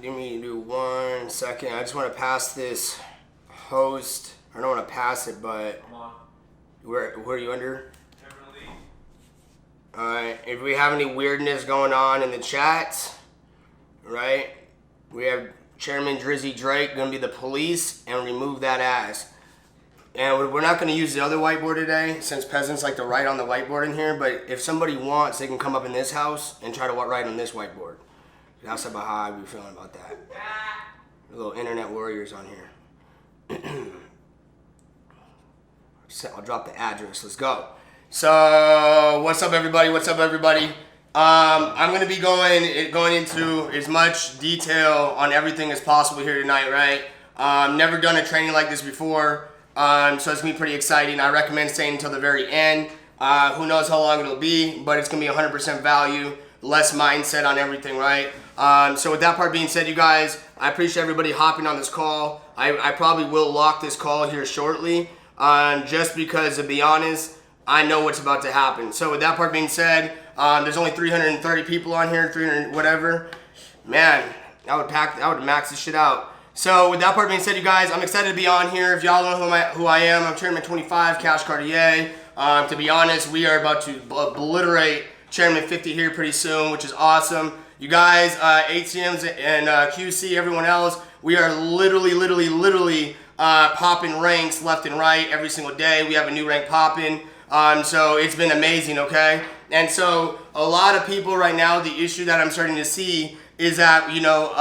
Give me 1 second. I just want to pass this host. I don't want to pass it, but where are you under? Alright, if we have any weirdness going on in the chat, right? We have Chairman Drizzy Drake going to be the police and remove that ass. And we're not going to use the other whiteboard today since peasants like to write on the whiteboard in here, but if somebody wants, they can come up in this house and try to write on this whiteboard. That's about how I be feeling about that. The little internet warriors on here. I'll drop the address. Let's go. So, what's up, everybody? What's up, everybody? I'm going to be going into as much detail on everything as possible here tonight, right? Never done a training like this before, so it's going to be pretty exciting. I recommend staying until the very end. Who knows how long it'll be, but it's going to be 100% value, less mindset on everything, right? So with that part being said, you guys, I appreciate everybody hopping on this call. I probably will lock this call here shortly, just because, to be honest, I know what's about to happen. So with that part being said, there's only 330 people on here, 300 whatever. Man, I would max this shit out. So with that part being said, you guys, I'm excited to be on here. If y'all don't know who I am, I'm Chairman 25, Cash Cartier. To be honest, we are about to obliterate Chairman 50 here pretty soon, which is awesome. You guys, ATMs and QC, everyone else, we are literally popping ranks left and right every single day. We have a new rank popping. So it's been amazing, okay? And so a lot of people right now, the issue that I'm starting to see is that, you know,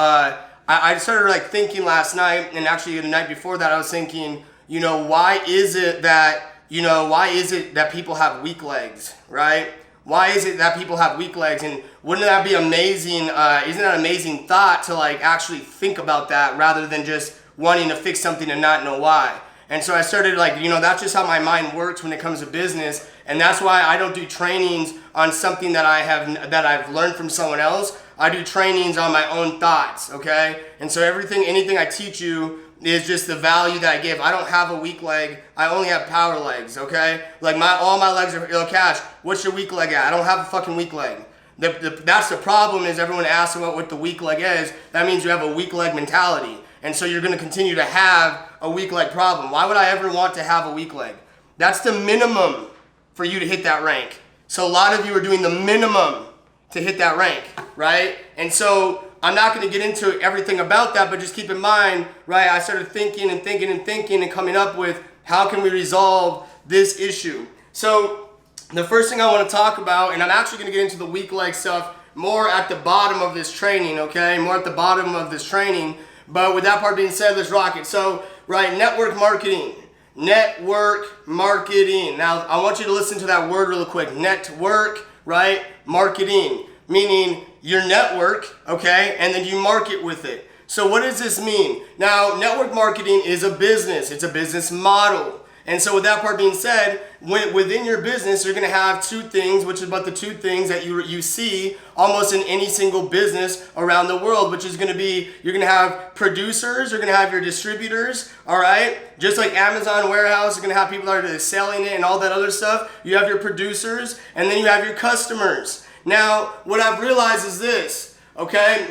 I started like thinking last night, and actually the night before that, I was thinking, you know, why is it that people have weak legs, right? Why is it that people have weak legs? And wouldn't that be amazing? Isn't that an amazing thought to like actually think about that rather than just wanting to fix something and not know why? And so I started like, you know, that's just how my mind works when it comes to business. And that's why I don't do trainings on something that I've learned from someone else. I do trainings on my own thoughts, okay? And so anything I teach you is just the value that I give. I don't have a weak leg. I only have power legs, okay? Like all my legs are, Cash, what's your weak leg at? I don't have a fucking weak leg. That's the problem, is everyone asks about what the weak leg is. That means you have a weak leg mentality. And so you're going to continue to have a weak leg problem. Why would I ever want to have a weak leg? That's the minimum for you to hit that rank. So a lot of you are doing the minimum to hit that rank, right? And so I'm not going to get into everything about that, but just keep in mind, right, I started thinking and coming up with how can we resolve this issue. So the first thing I want to talk about, and I'm actually going to get into the weak leg stuff more at the bottom of this training, okay? More at the bottom of this training. But with that part being said, let's rock it. So, right, network marketing. Network marketing. Now, I want you to listen to that word really quick. Network, right? Marketing. Meaning your network, okay? And then you market with it. So what does this mean? Now, network marketing is a business. It's a business model. And so with that part being said, within your business, you're going to have two things, which is about the two things that you see almost in any single business around the world, which is going to be, you're going to have producers, you're going to have your distributors, all right? Just like Amazon warehouse, you're going to have people that are selling it and all that other stuff. You have your producers, and then you have your customers. Now, what I've realized is this, okay?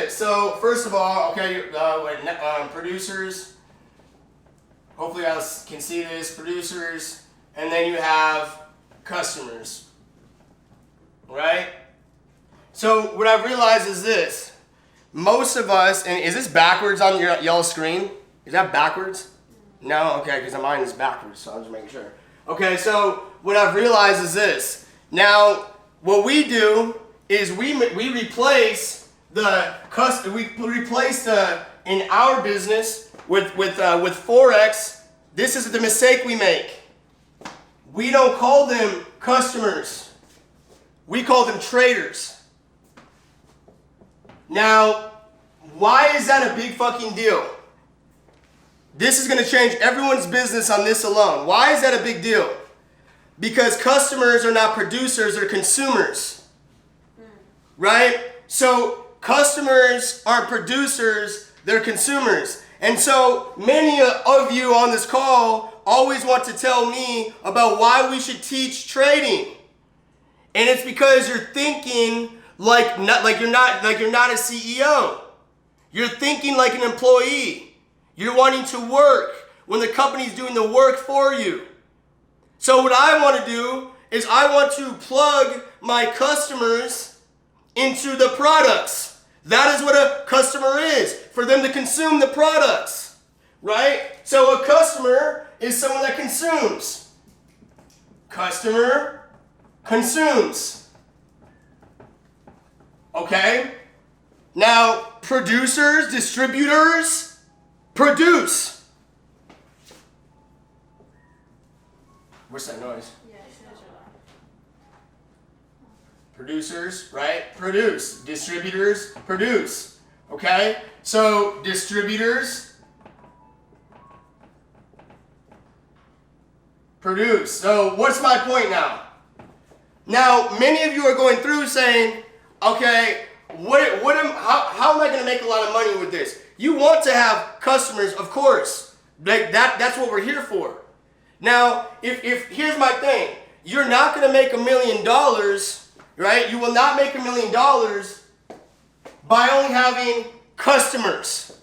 So, first of all, okay, producers. Hopefully you guys can see this, producers, and then you have customers, right? So what I've realized is this. Most of us, and is this backwards on your yellow screen? Is that backwards? No? Okay, because mine is backwards, so I'm just making sure. Okay, so what I've realized is this. Now, what we do is we replace in our business with Forex. This is the mistake we make. We don't call them customers. We call them traders. Now, why is that a big fucking deal? This is going to change everyone's business on this alone. Why is that a big deal? Because customers are not producers, they're consumers. Right? So customers aren't producers, they're consumers. And so many of you on this call always want to tell me about why we should teach trading. And it's because you're thinking like you're not a CEO. You're thinking like an employee. You're wanting to work when the company's doing the work for you. So what I want to do is I want to plug my customers into the products. That is what a customer is, for them to consume the products, right? So a customer is someone that consumes. Customer consumes. Okay? Now, producers, distributors, produce. What's that noise? Producers, right? Produce. Distributors, produce. Okay? So, distributors, produce. So, what's my point now? Now, many of you are going through saying, okay, how am I going to make a lot of money with this? You want to have customers, of course. That's what we're here for. Now, if here's my thing. You're not going to make $1 million, right? You will not make $1 million by only having customers.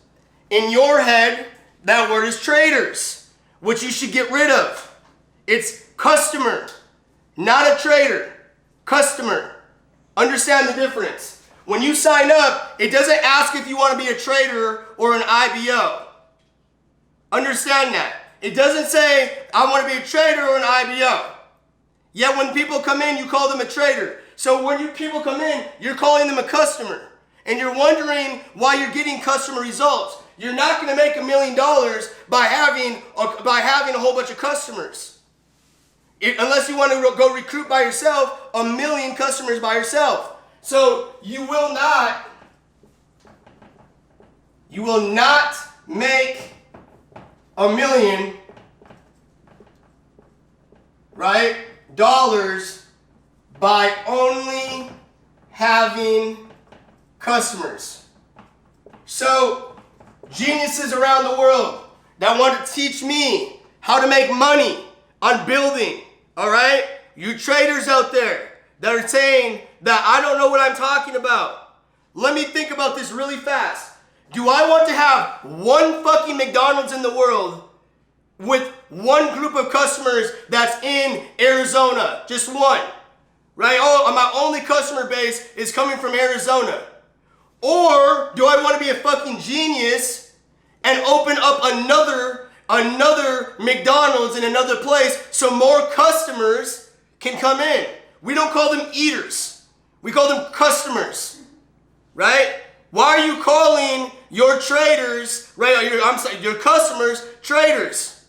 In your head, that word is traders, which you should get rid of. It's customer, not a trader. Customer. Understand the difference. When you sign up, it doesn't ask if you want to be a trader or an IBO. Understand that. It doesn't say, I want to be a trader or an IBO. Yet when people come in, you call them a trader. So when people come in, you're calling them a customer. And you're wondering why you're getting customer results. You're not going to make $1 million by having a whole bunch of customers. Unless you want to go recruit by yourself 1 million customers by yourself. So you will not make $1 million, right, dollars by only having customers. So geniuses around the world that want to teach me how to make money on building, all right? You traders out there that are saying that I don't know what I'm talking about. Let me think about this really fast. Do I want to have one fucking McDonald's in the world with one group of customers that's in Arizona? Just one, right? Oh, my only customer base is coming from Arizona. Or do I want to be a fucking genius and open up another McDonald's in another place so more customers can come in? We don't call them eaters. We call them customers, right? Why are you calling your traders, right? Your customers traders.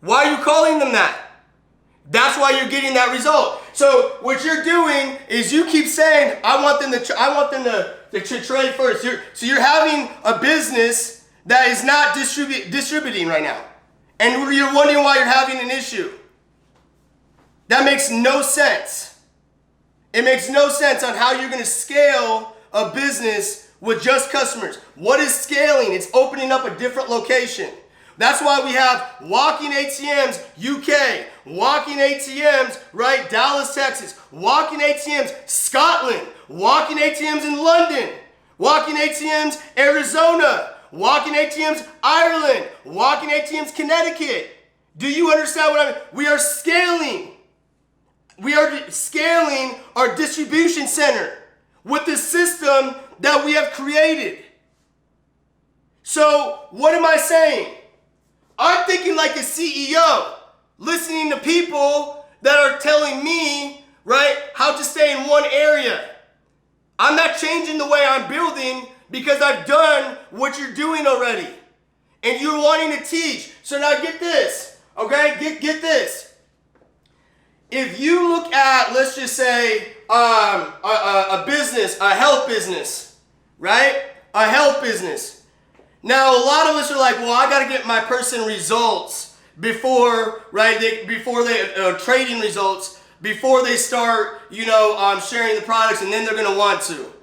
Why are you calling them that? That's why you're getting that result. So what you're doing is you keep saying, I want them to trade first. So you're having a business that is not distributing right now. And you're wondering why you're having an issue. That makes no sense. It makes no sense on how you're going to scale a business with just customers. What is scaling? It's opening up a different location. That's why we have walking ATMs, UK, walking ATMs, right, Dallas, Texas, walking ATMs, Scotland, walking ATMs in London, walking ATMs, Arizona, walking ATMs, Ireland, walking ATMs, Connecticut. Do you understand what I mean? We are scaling. We are scaling our distribution center with the system that we have created. So what am I saying? I'm thinking like a CEO, listening to people that are telling me, right, how to stay in one area. I'm not changing the way I'm building because I've done what you're doing already. And you're wanting to teach. So now get this, okay? Get this. If you look at, let's just say, a business, a health business, right? A health business. Now, a lot of us are like, well, I got to get my person results before, right? Trading results before they start, sharing the products, and then they're going to want to.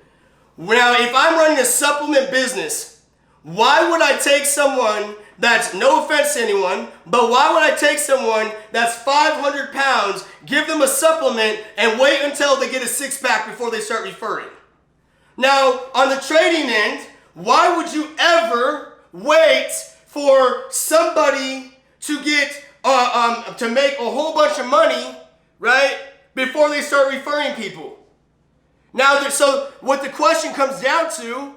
Now, if I'm running a supplement business, why would I take someone that's, no offense to anyone, but why would I take someone that's 500 pounds, give them a supplement, and wait until they get a six-pack before they start referring? Now, on the trading end, why would you ever wait for somebody to get to make a whole bunch of money, right, before they start referring people? Now, so what the question comes down to,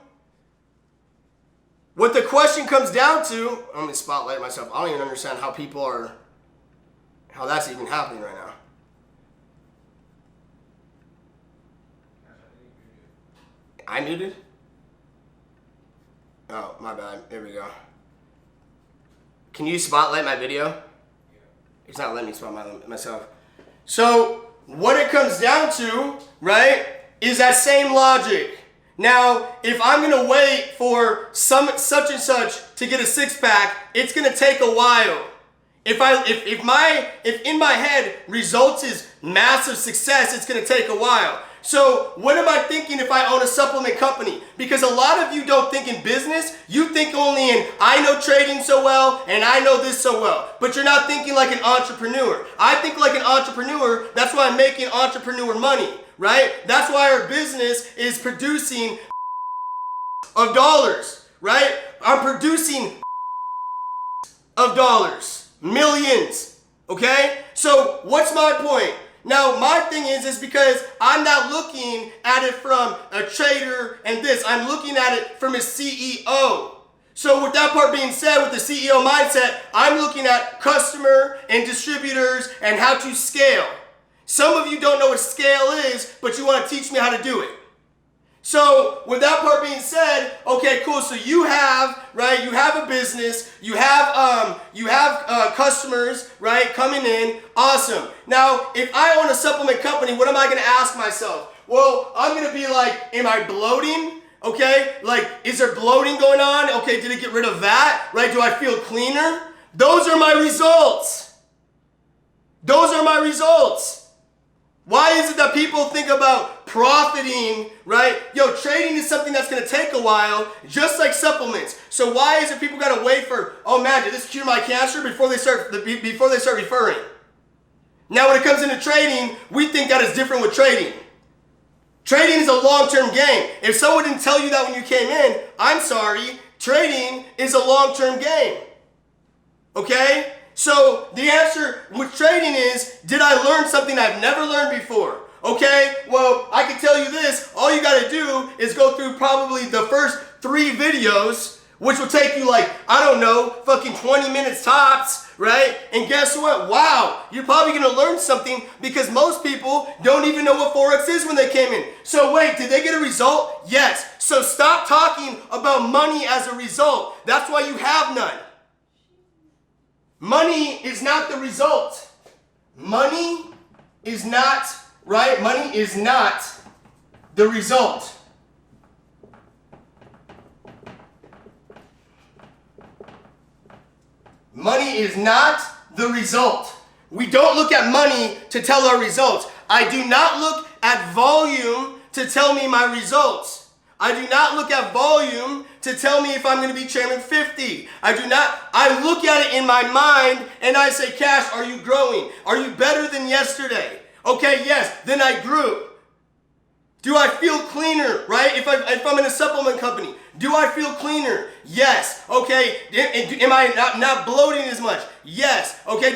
let me spotlight myself. I don't even understand how that's even happening right now. I muted? Oh, my bad. There we go. Can you spotlight my video? It's not letting me spotlight myself. So, what it comes down to, right, is that same logic. Now, if I'm gonna wait for such and such to get a six-pack, it's gonna take a while. If in my head results is massive success, it's gonna take a while. So what am I thinking if I own a supplement company? Because a lot of you don't think in business, you think only in, I know trading so well and I know this so well, but you're not thinking like an entrepreneur. I think like an entrepreneur, that's why I'm making entrepreneur money, right? That's why our business is producing of dollars, right? I'm producing of dollars, millions, okay? So what's my point? Now, my thing is because I'm not looking at it from a trader and this. I'm looking at it from a CEO. So with that part being said, with the CEO mindset, I'm looking at customer and distributors and how to scale. Some of you don't know what scale is, but you want to teach me how to do it. So with that part being said, okay, cool. So you have, right, you have a business, you have customers, right, coming in. Awesome. Now, if I own a supplement company, what am I going to ask myself? Well, I'm going to be like, am I bloating? Okay, like, is there bloating going on? Okay, did it get rid of that? Right, do I feel cleaner? Those are my results. Those are my results. Why is it that people think about profiting, right? Yo, trading is something that's going to take a while, just like supplements. So why is it people got to wait for, oh man, did this cure my cancer before they start referring? Now, when it comes into trading, we think that is different with trading. Trading is a long-term game. If someone didn't tell you that when you came in, I'm sorry, trading is a long-term game. Okay? So the answer with trading is, did I learn something I've never learned before? Okay, well, I can tell you this, all you gotta do is go through probably the first 3 videos, which will take you like, I don't know, fucking 20 minutes tops, right? And guess what? Wow, you're probably gonna learn something because most people don't even know what Forex is when they came in. So wait, did they get a result? Yes. So stop talking about money as a result. That's why you have none. Money is not the result. Money is not, right? Money is not the result. Money is not the result. We don't look at money to tell our results. I do not look at volume to tell me my results. I do not look at volume to tell me if I'm going to be chairman 50. I look at it in my mind and I say, Cash, are you growing? Are you better than yesterday? Okay, yes, then I grew. Do I feel cleaner, right? If I'm in a supplement company, do I feel cleaner? Yes. Okay, am I not bloating as much? Yes. Okay,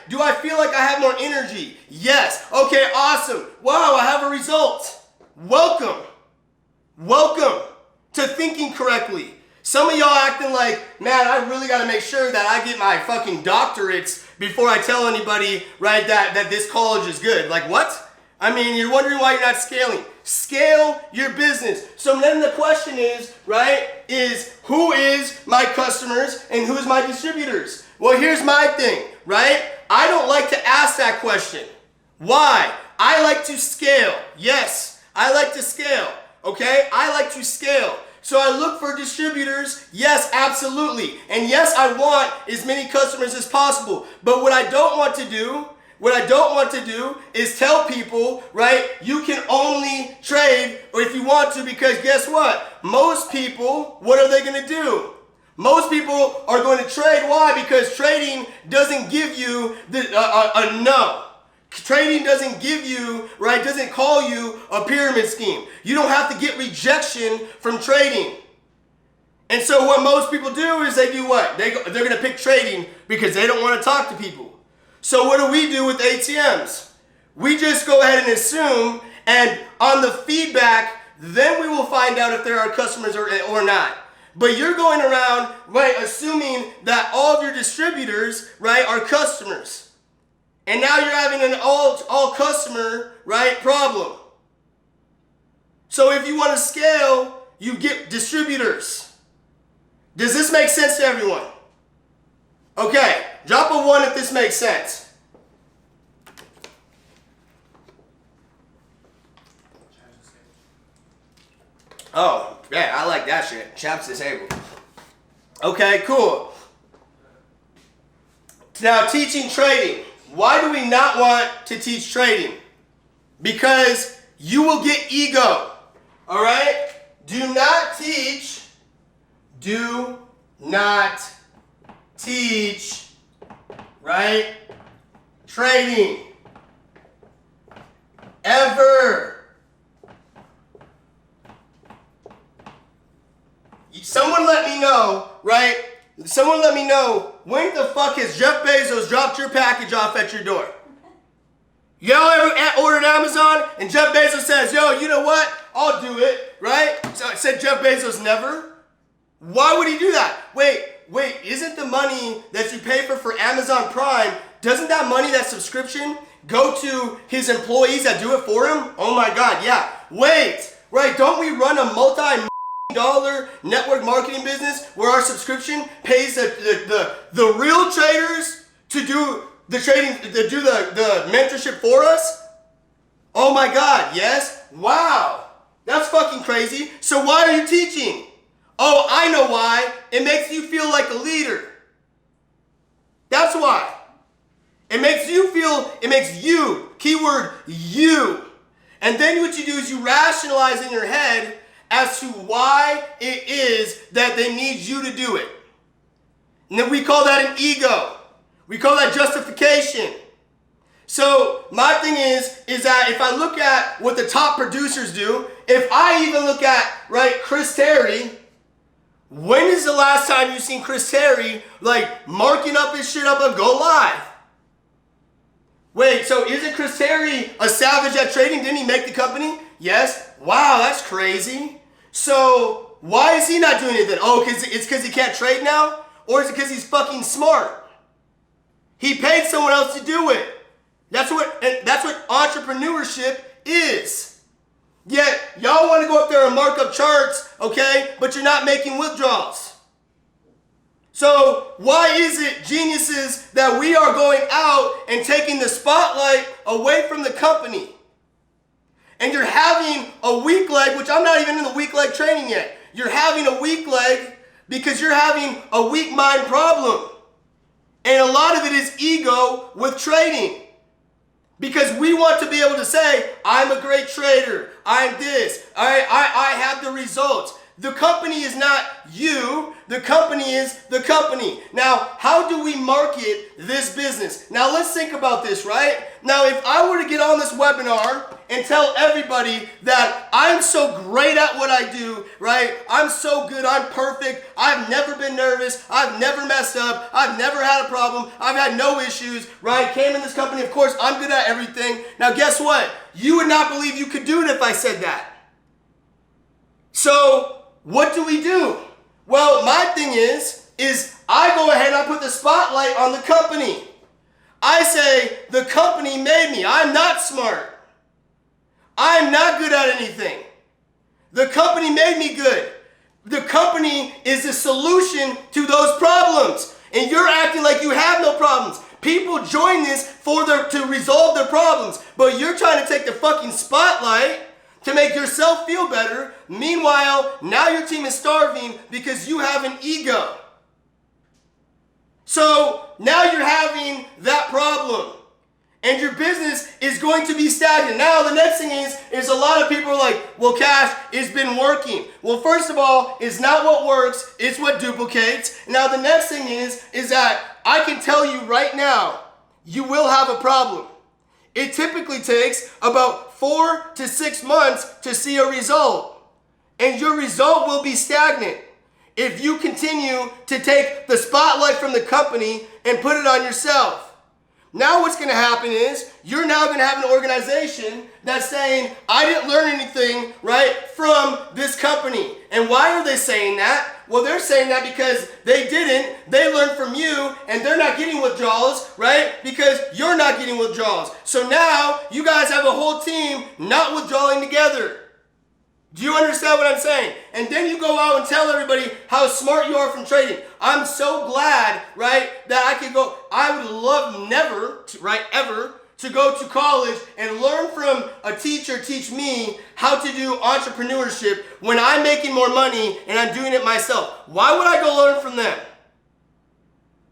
do I feel like I have more energy? Yes. Okay, awesome. Wow, I have a result. Welcome to thinking correctly. Some of y'all acting like, man, I really got to make sure that I get my fucking doctorates before I tell anybody, right, that this college is good. Like, what? I mean, you're wondering why you're not scaling. Scale your business. So then the question is, right, is who is my customers and who's my distributors? Well, here's my thing, right? I don't like to ask that question. Why? I like to scale. Yes, I like to scale. Okay, I like to scale. So I look for distributors. Yes, absolutely. And yes, I want as many customers as possible. But what I don't want to do is tell people, right, you can only trade or if you want to, because guess what? Most people, what are they going to do? Most people are going to trade. Why? Because trading doesn't give you a no. Trading doesn't give you, right, doesn't call you a pyramid scheme. You don't have to get rejection from trading. And so what most people do is they do what? They're going to pick trading because they don't want to talk to people. So what do we do with ATMs? We just go ahead and assume, and on the feedback, then we will find out if there are customers or not. But you're going around, right, assuming that all of your distributors, right, are customers. And now you're having an all customer, right, problem. So if you want to scale, you get distributors. Does this make sense to everyone? Okay, drop a 1 if this makes sense. Oh, yeah, I like that shit. Chat's disabled. Okay, cool. Now, teaching trading. Why do we not want to teach trading? Because you will get ego. All right? Do not teach. Do not teach, right? Trading. Ever. Someone let me know, right? Someone let me know, when the fuck has Jeff Bezos dropped your package off at your door? Y'all ever ordered Amazon and Jeff Bezos says, yo, you know what? I'll do it, right? So I said Jeff Bezos never. Why would he do that? Wait, isn't the money that you pay for Amazon Prime, doesn't that money, that subscription, go to his employees that do it for him? Oh my God, yeah. Wait, right, don't we run a multi-dollar network marketing business where our subscription pays the real traders to do the trading, to do the mentorship for us? Oh my God, yes? Wow, that's fucking crazy. So why are you teaching? Oh, I know why. It makes you feel like a leader. That's why. It makes you, keyword you. And then what you do is you rationalize in your head as to why it is that they need you to do it. And then we call that an ego. We call that justification. So my thing is that if I look at what the top producers do, if I even look at, right, Chris Terry, when is the last time you seen Chris Terry like marking up his shit up and go live? Wait, so isn't Chris Terry a savage at trading? Didn't he make the company? Yes. Wow, that's crazy. So why is he not doing it then? Oh, it's because he can't trade now? Or is it because he's fucking smart? He paid someone else to do it. That's what entrepreneurship is. Yet, y'all want to go up there and mark up charts, okay, but you're not making withdrawals. So, why is it, geniuses, that we are going out and taking the spotlight away from the company? And you're having a weak leg, which I'm not even in the weak leg training yet. You're having a weak leg because you're having a weak mind problem. And a lot of it is ego with trading. Because we want to be able to say, I'm a great trader, I'm this, I have the results. The company is not you, the company is the company. Now, how do we market this business? Now, let's think about this, right? Now, if I were to get on this webinar and tell everybody that I'm so great at what I do, right? I'm so good, I'm perfect, I've never been nervous, I've never messed up, I've never had a problem, I've had no issues, right? Came in this company, of course, I'm good at everything. Now, guess what? You would not believe you could do it if I said that. So, what do we do? Well, my thing is I go ahead and I put the spotlight on the company. I say, the company made me. I'm not smart. I'm not good at anything. The company made me good. The company is the solution to those problems. And you're acting like you have no problems. People join this to resolve their problems. But you're trying to take the fucking spotlight to make yourself feel better. Meanwhile, now your team is starving because you have an ego. So now you're having that problem. And your business is going to be stagnant. Now the next thing is a lot of people are like, well, Cash, it's been working. Well, first of all, it's not what works, it's what duplicates. Now the next thing is that I can tell you right now, you will have a problem. it typically takes about 4 to 6 months to see a result. And your result will be stagnant if you continue to take the spotlight from the company and put it on yourself. Now what's going to happen is you're now going to have an organization that's saying, I didn't learn anything, right, from this company. And why are they saying that? Well, they're saying that because they didn't. They learned from you, and they're not getting withdrawals, right? Because you're not getting withdrawals. So now you guys have a whole team not withdrawing together. Do you understand what I'm saying? And then you go out and tell everybody how smart you are from trading. I'm so glad, right, that I could go. I would love never, ever, to go to college and learn from a teacher teach me how to do entrepreneurship when I'm making more money and I'm doing it myself. Why would I go learn from them?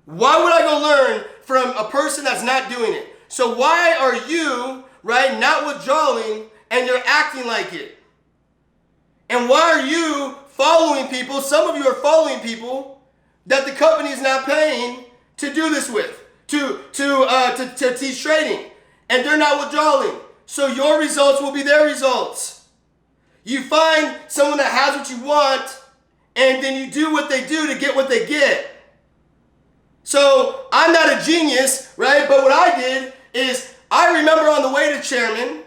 Why would I go learn from a person that's not doing it? So why are you, right, not withdrawing and you're acting like it? And why are you following people, some of you are following people that the company is not paying to do this with, to teach trading, and they're not withdrawing. So your results will be their results. You find someone that has what you want, and then you do what they do to get what they get. So I'm not a genius, right? But what I did is I remember on the way to chairman,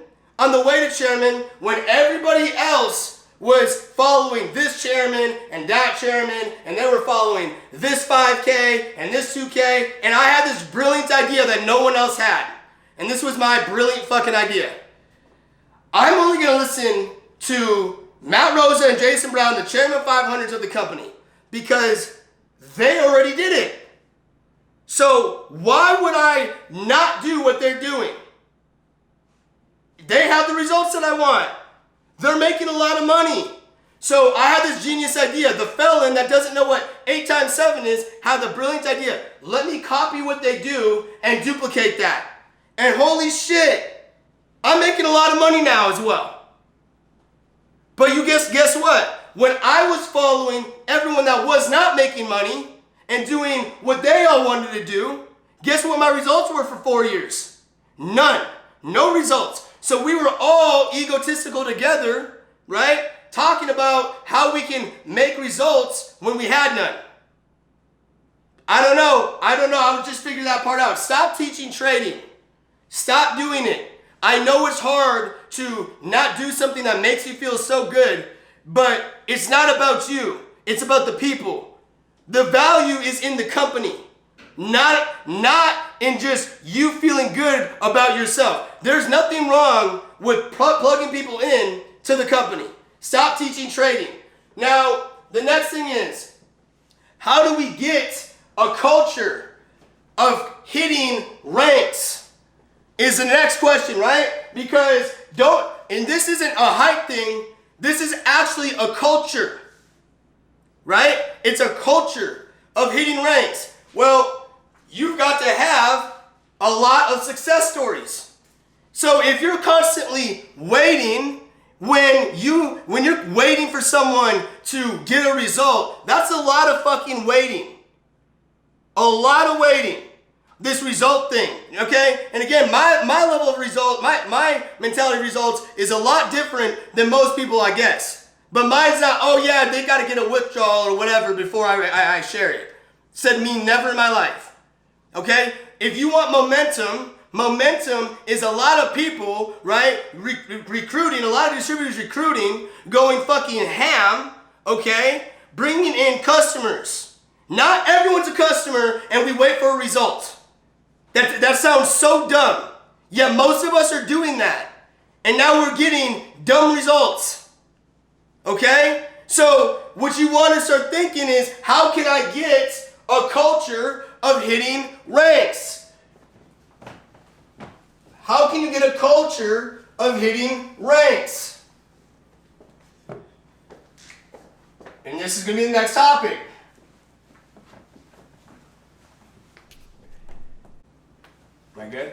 when everybody else was following this chairman and that chairman, and they were following this 5K and this 2K, and I had this brilliant idea that no one else had. And this was my brilliant fucking idea. I'm only going to listen to Matt Rosa and Jason Brown, the chairman 500s of the company, because they already did it. So why would I not do what they're doing? They have the results that I want. They're making a lot of money. So I had this genius idea. The felon that doesn't know what 8 times 7 is had the brilliant idea. Let me copy what they do and duplicate that. And holy shit, I'm making a lot of money now as well. But you guess what? When I was following everyone that was not making money and doing what they all wanted to do, guess what my results were for 4 years? None. No results. So we were all egotistical together, right? Talking about how we can make results when we had none. I don't know. I would just figure that part out. Stop teaching trading. Stop doing it. I know it's hard to not do something that makes you feel so good, but it's not about you. It's about the people. The value is in the company. Not in just you feeling good about yourself. There's nothing wrong with plugging people in to the company. Stop teaching trading. Now, the next thing is, how do we get a culture of hitting ranks? Is the next question, right? Because and this isn't a hype thing, this is actually a culture, right? It's a culture of hitting ranks. Well, you've got to have a lot of success stories. So if you're constantly waiting, when you're waiting for someone to get a result, that's a lot of fucking waiting. A lot of waiting. This result thing, okay? And again, my level of result, my mentality of results is a lot different than most people, I guess. But mine's not, oh yeah, they got to get a withdrawal or whatever before I share it. Said me never in my life. Okay? If you want momentum is a lot of people, right, recruiting, a lot of distributors recruiting, going fucking ham, okay, bringing in customers. Not everyone's a customer and we wait for a result. That sounds so dumb. Yet most of us are doing that. And now we're getting dumb results. Okay? So what you want to start thinking is, how can I get a culture of hitting ranks? How can you get a culture of hitting ranks? And this is going to be the next topic. Am I good?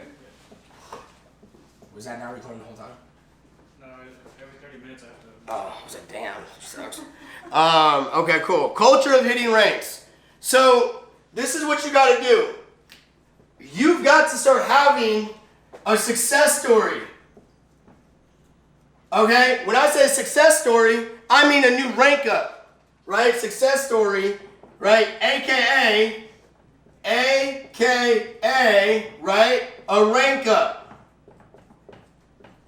Was that now recording the whole time? No, every 30 minutes I have to. Oh, I was like, damn, sucks. Okay, cool. Culture of hitting ranks. So this is what you got to do. You've got to start having a success story. Okay? When I say success story, I mean a new rank up, right? Success story, right? AKA, right? A rank up.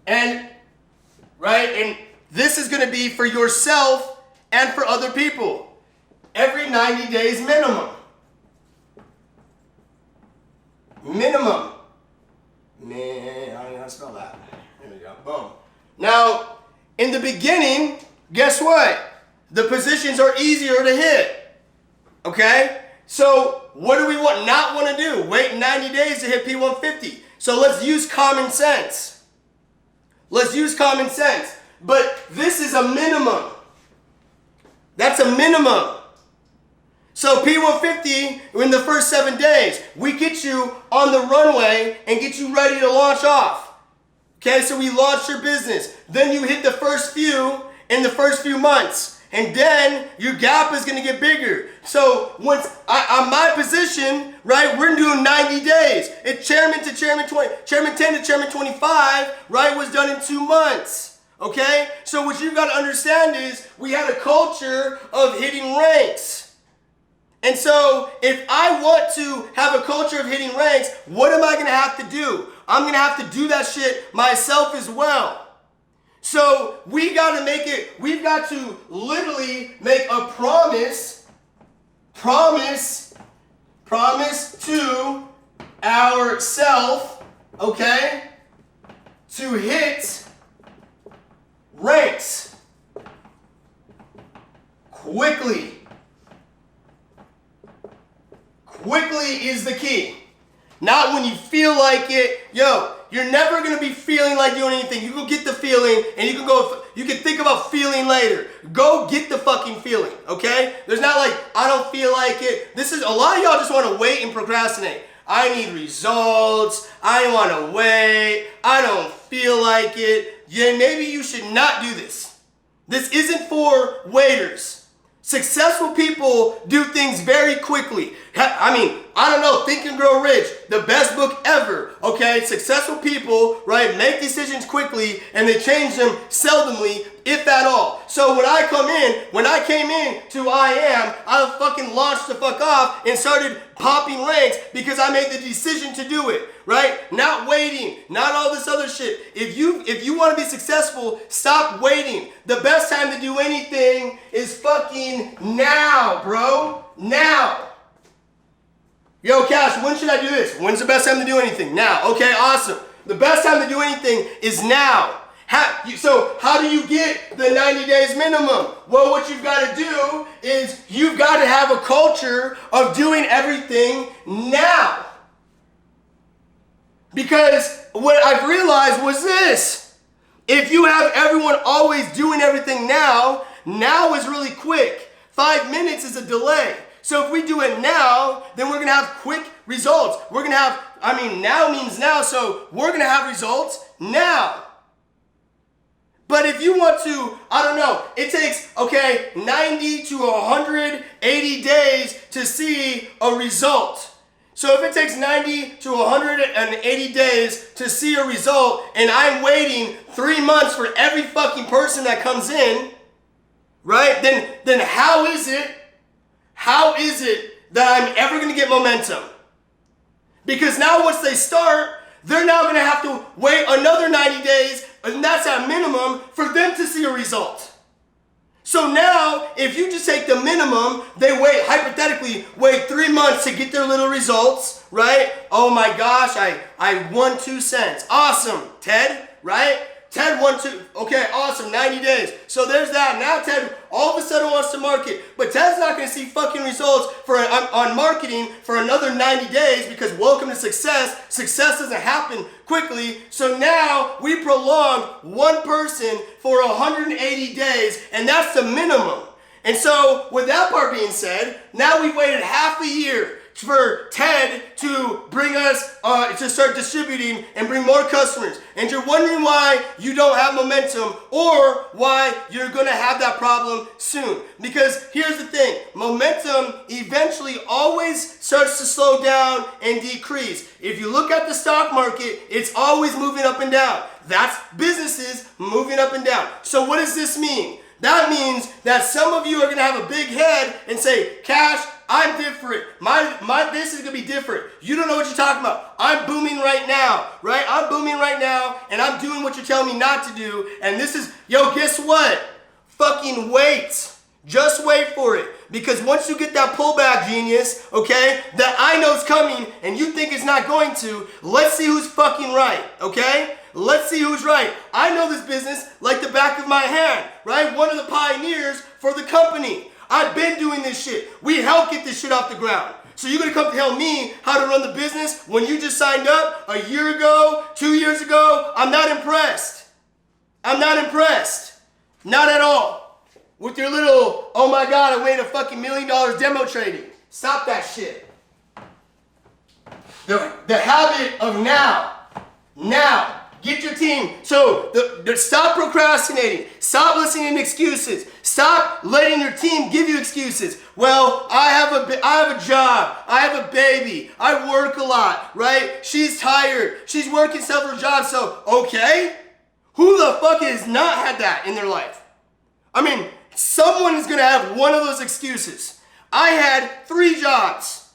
And, right? And this is going to be for yourself and for other people. Every 90 days minimum. Minimum. Man, I don't know how to spell that. There we go. Boom. Now, in the beginning, guess what? The positions are easier to hit. Okay? So, what do we not want to do? Wait 90 days to hit P150. So let's use common sense. Let's use common sense. But this is a minimum. That's a minimum. So P150 in the first 7 days, we get you on the runway and get you ready to launch off. Okay, so we launched your business. Then you hit the first few in the first few months. And then your gap is going to get bigger. So once on my position, right, we're doing 90 days. It's chairman to chairman 20, chairman 10 to chairman 25, right, was done in 2 months. Okay? So what you've got to understand is we had a culture of hitting ranks. And so if I want to have a culture of hitting ranks, what am I going to have to do? I'm going to have to do that shit myself as well. So we've got to literally make a promise to ourselves, okay, to hit ranks quickly. Quickly is the key. Not when you feel like it. Yo, you're never going to be feeling like doing anything. You can get the feeling and you can think about feeling later. Go get the fucking feeling, okay? There's not like, I don't feel like it. This is, a lot of y'all just want to wait and procrastinate. I need results. I want to wait. I don't feel like it. Yeah, maybe you should not do this. This isn't for waiters. Successful people do things very quickly. I mean, I don't know, Think and Grow Rich, the best book ever, okay? Successful people, right, make decisions quickly and they change them seldomly, if at all. So when I came in to I fucking launched the fuck off and started popping ranks because I made the decision to do it, right? Not waiting, not all this other shit. If you want to be successful, stop waiting. The best time to do anything is fucking now, bro. Now. Yo, Cash, when should I do this? When's the best time to do anything? Now. Okay, awesome. The best time to do anything is now. So how do you get the 90 days minimum? Well, what you've got to do is you've got to have a culture of doing everything now. Because what I've realized was this. If you have everyone always doing everything now is really quick. 5 minutes is a delay. So if we do it now, then we're going to have quick results. We're going to have, now means now, so we're going to have results now. But if you want to, it takes, 90 to 180 days to see a result. So if it takes 90 to 180 days to see a result, and I'm waiting 3 months for every fucking person that comes in, right? Then how is it that I'm ever going to get momentum? Because now once they start, they're now going to have to wait another 90 days, and that's at minimum, for them to see a result. So now, if you just take the minimum, they hypothetically wait 3 months to get their little results, right? Oh my gosh, I won 2 cents. Awesome, Ted, right? Ted won 2, okay, awesome, 90 days. So there's that. Now Ted all of a sudden wants to market, but Ted's not going to see fucking results on marketing for another 90 days because welcome to success. Success doesn't happen quickly. So now we prolonged one person for 180 days, and that's the minimum. And so with that part being said, now we've waited half a year. for Ted to bring us, to start distributing and bring more customers. And you're wondering why you don't have momentum or why you're gonna have that problem soon. Because here's the thing, momentum eventually always starts to slow down and decrease. If you look at the stock market, it's always moving up and down. That's businesses moving up and down. So what does this mean? That means that some of you are gonna have a big head and say, Cash, I'm different. My this is gonna be different. You don't know what you're talking about. I'm booming right now, right? I'm booming right now, and I'm doing what you're telling me not to do. And this is, yo, guess what? Fucking wait. Just wait for it. Because once you get that pullback, genius, okay, that I know's coming and you think it's not going to, let's see who's fucking right, okay? Let's see who's right. I know this business like the back of my hand, right? One of the pioneers for the company. I've been doing this shit. We helped get this shit off the ground. So you're gonna come tell me how to run the business when you just signed up a year ago, 2 years ago? I'm not impressed. I'm not impressed. Not at all. With your little, oh my God, I made a fucking $1 million demo trading. Stop that shit. The habit of now. Now. Get your team. So stop procrastinating. Stop listening to excuses. Stop letting your team give you excuses. Well, I have a job. I have a baby. I work a lot, right? She's tired. She's working several jobs. So, okay. Who the fuck has not had that in their life? I mean, someone is going to have one of those excuses. I had 3 jobs.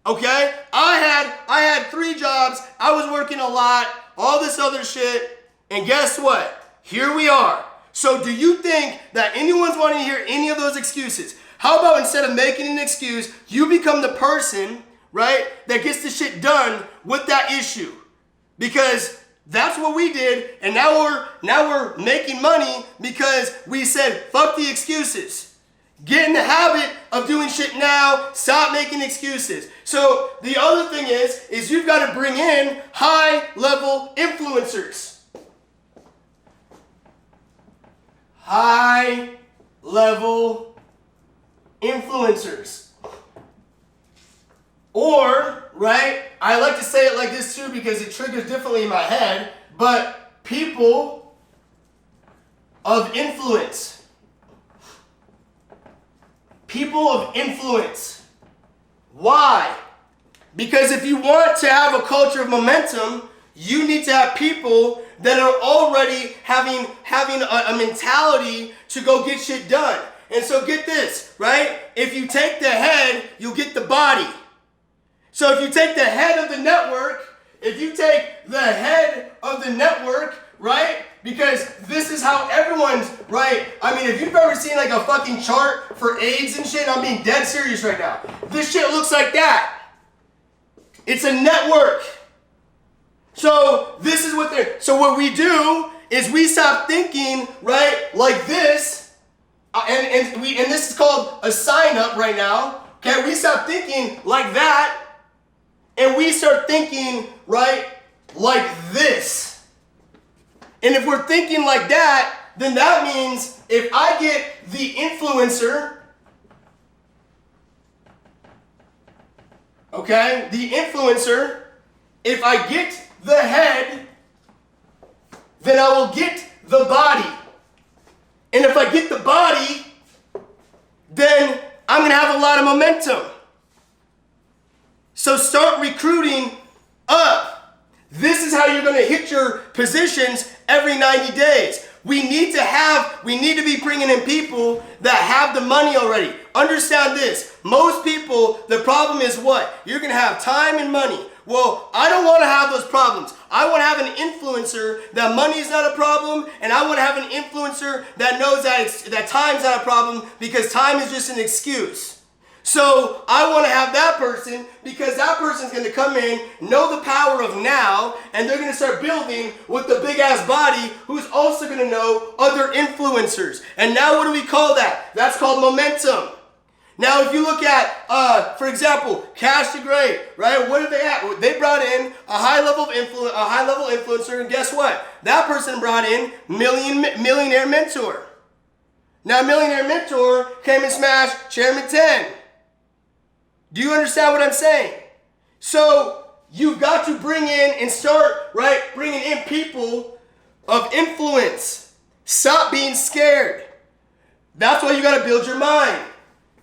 Okay? I had 3 jobs. I was working a lot. All this other shit, and guess what? Here we are. So do you think that anyone's wanting to hear any of those excuses? How about instead of making an excuse, you become the person, right, that gets the shit done with that issue? Because that's what we did, and now we're making money because we said, fuck the excuses. Get in the habit of doing shit now. Stop making excuses. So the other thing is you've got to bring in high-level influencers. High-level influencers. Or, right, I like to say it like this too because it triggers differently in my head, but people of influence. People of influence. Why? Because if you want to have a culture of momentum, you need to have people that are already having a mentality to go get shit done. And so get this, right? If you take the head, you'll get the body. So if you take the head of the network, right? Because this is how everyone's, right? I mean, if you've ever seen like a fucking chart for AIDS and shit, I'm being dead serious right now. This shit looks like that. It's a network. So this is so what we do is we stop thinking, right, like this, and this is called a sign up right now. Okay, we stop thinking like that, and we start thinking, right, like this. And if we're thinking like that, then that means if I get the influencer, okay, if I get the head, then I will get the body. And if I get the body, then I'm going to have a lot of momentum. So start recruiting up. This is how you're going to hit your positions every 90 days. We need to be bringing in people that have the money already. Understand this. Most people, the problem is what? You're going to have time and money. Well, I don't want to have those problems. I want to have an influencer that money is not a problem, and I want to have an influencer that knows that time's not a problem because time is just an excuse. So I want to have that person because that person's going to come in, know the power of now, and they're going to start building with the big ass body who's also going to know other influencers. And now what do we call that? That's called momentum. Now if you look at, for example, Cash the Great, right? What did they have? They brought in a high-level influencer, and guess what? That person brought in Millionaire Mentor. Now Millionaire Mentor came and smashed Chairman 10. Do you understand what I'm saying? So you've got to bring in and start, right, bringing in people of influence. Stop being scared. That's why you got to build your mind.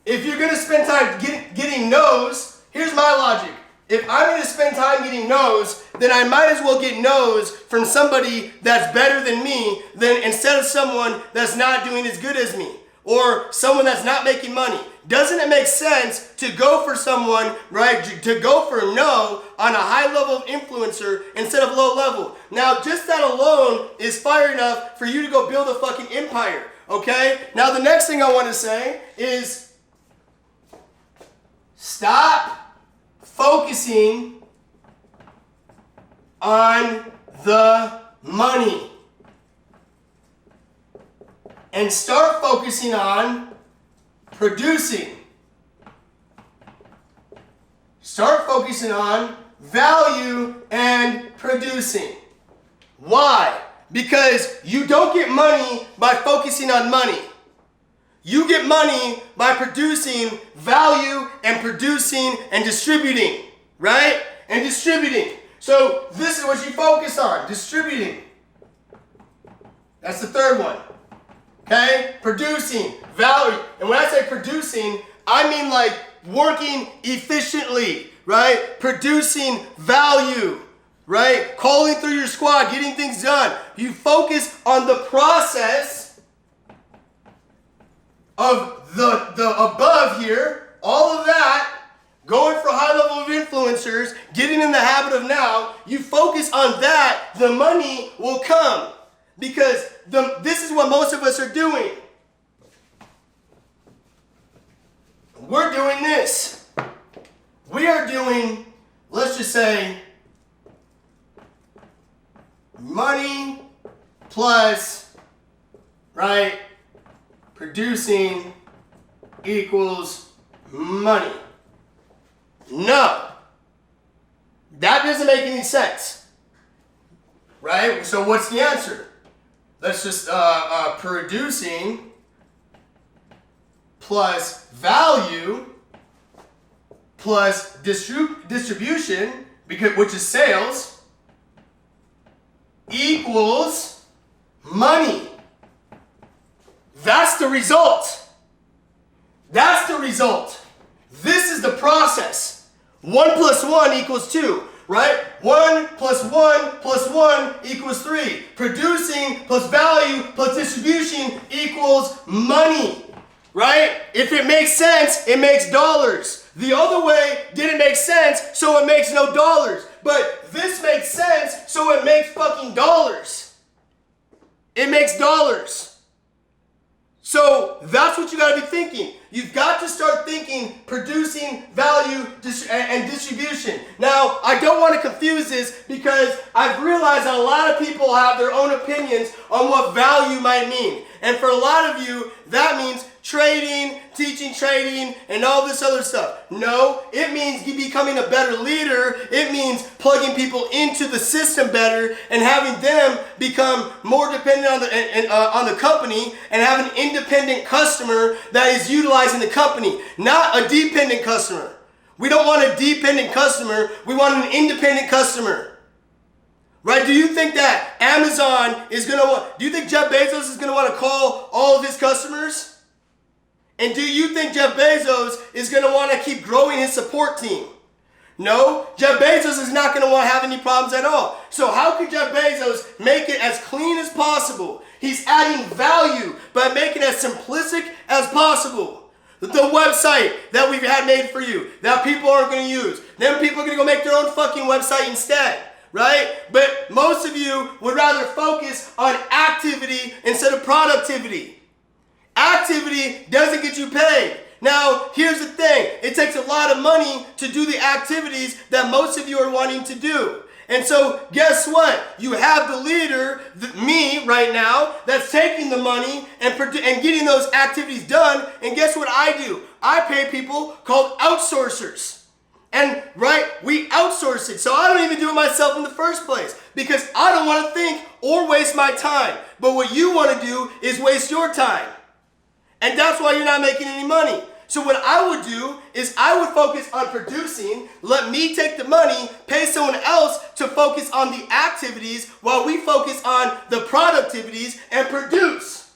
If you're going to spend time getting no's, here's my logic. If I'm going to spend time getting no's, then I might as well get no's from somebody that's better than me instead of someone that's not doing as good as me or someone that's not making money. Doesn't it make sense to go for someone, right, to go for a no on a high level influencer instead of low level? Now, just that alone is fire enough for you to go build a fucking empire, okay? Now, the next thing I want to say is stop focusing on the money and start focusing on producing. Start focusing on value and producing. Why? Because you don't get money by focusing on money. You get money by producing value and producing and distributing, right? And distributing. So this is what you focus on, distributing. That's the third one. Okay? Producing, value. And when I say producing, I mean like working efficiently, right? Producing value, right? Calling through your squad, getting things done. You focus on the process of the above here, all of that, going for a high level of influencers, getting in the habit of now, you focus on that, the money will come. Because this is what most of us are doing. We're doing this. We are doing, let's just say, money plus, right, producing equals money. No. That doesn't make any sense. Right? So what's the answer? Let's just producing plus value plus distribution, which is sales, equals money. That's the result. That's the result. This is the process. 1 plus 1 equals 2. Right? 1 plus 1 plus 1 equals 3. Producing plus value plus distribution equals money. Right? If it makes sense, it makes dollars. The other way didn't make sense, so it makes no dollars. But this makes sense, so it makes fucking dollars. It makes dollars. So that's what you got to be thinking. You've got to start thinking producing value and distribution. Now, I don't want to confuse this because I've realized that a lot of people have their own opinions on what value might mean. And for a lot of you, that means trading, teaching trading, and all this other stuff. No, it means you becoming a better leader. It means plugging people into the system better and having them become more dependent on the company and have an independent customer that is utilizing the company, not a dependent customer. We don't want a dependent customer. We want an independent customer. Right? Do you think that Amazon is going to want, do you think Jeff Bezos is going to want to call all of his customers? And do you think Jeff Bezos is going to want to keep growing his support team? No, Jeff Bezos is not going to want to have any problems at all. So how could Jeff Bezos make it as clean as possible? He's adding value by making it as simplistic as possible. The website that we've had made for you, that people aren't going to use. Then people are going to go make their own fucking website instead. Right? But most of you would rather focus on activity instead of productivity. Activity doesn't get you paid. Now, here's the thing. It takes a lot of money to do the activities that most of you are wanting to do. And so, guess what? You have the leader, me right now, that's taking the money and getting those activities done. And guess what I do? I pay people called outsourcers. And, right, we outsource it. So I don't even do it myself in the first place because I don't want to think or waste my time. But what you want to do is waste your time. And that's why you're not making any money. So what I would do is I would focus on producing, let me take the money, pay someone else to focus on the activities while we focus on the productivities and produce.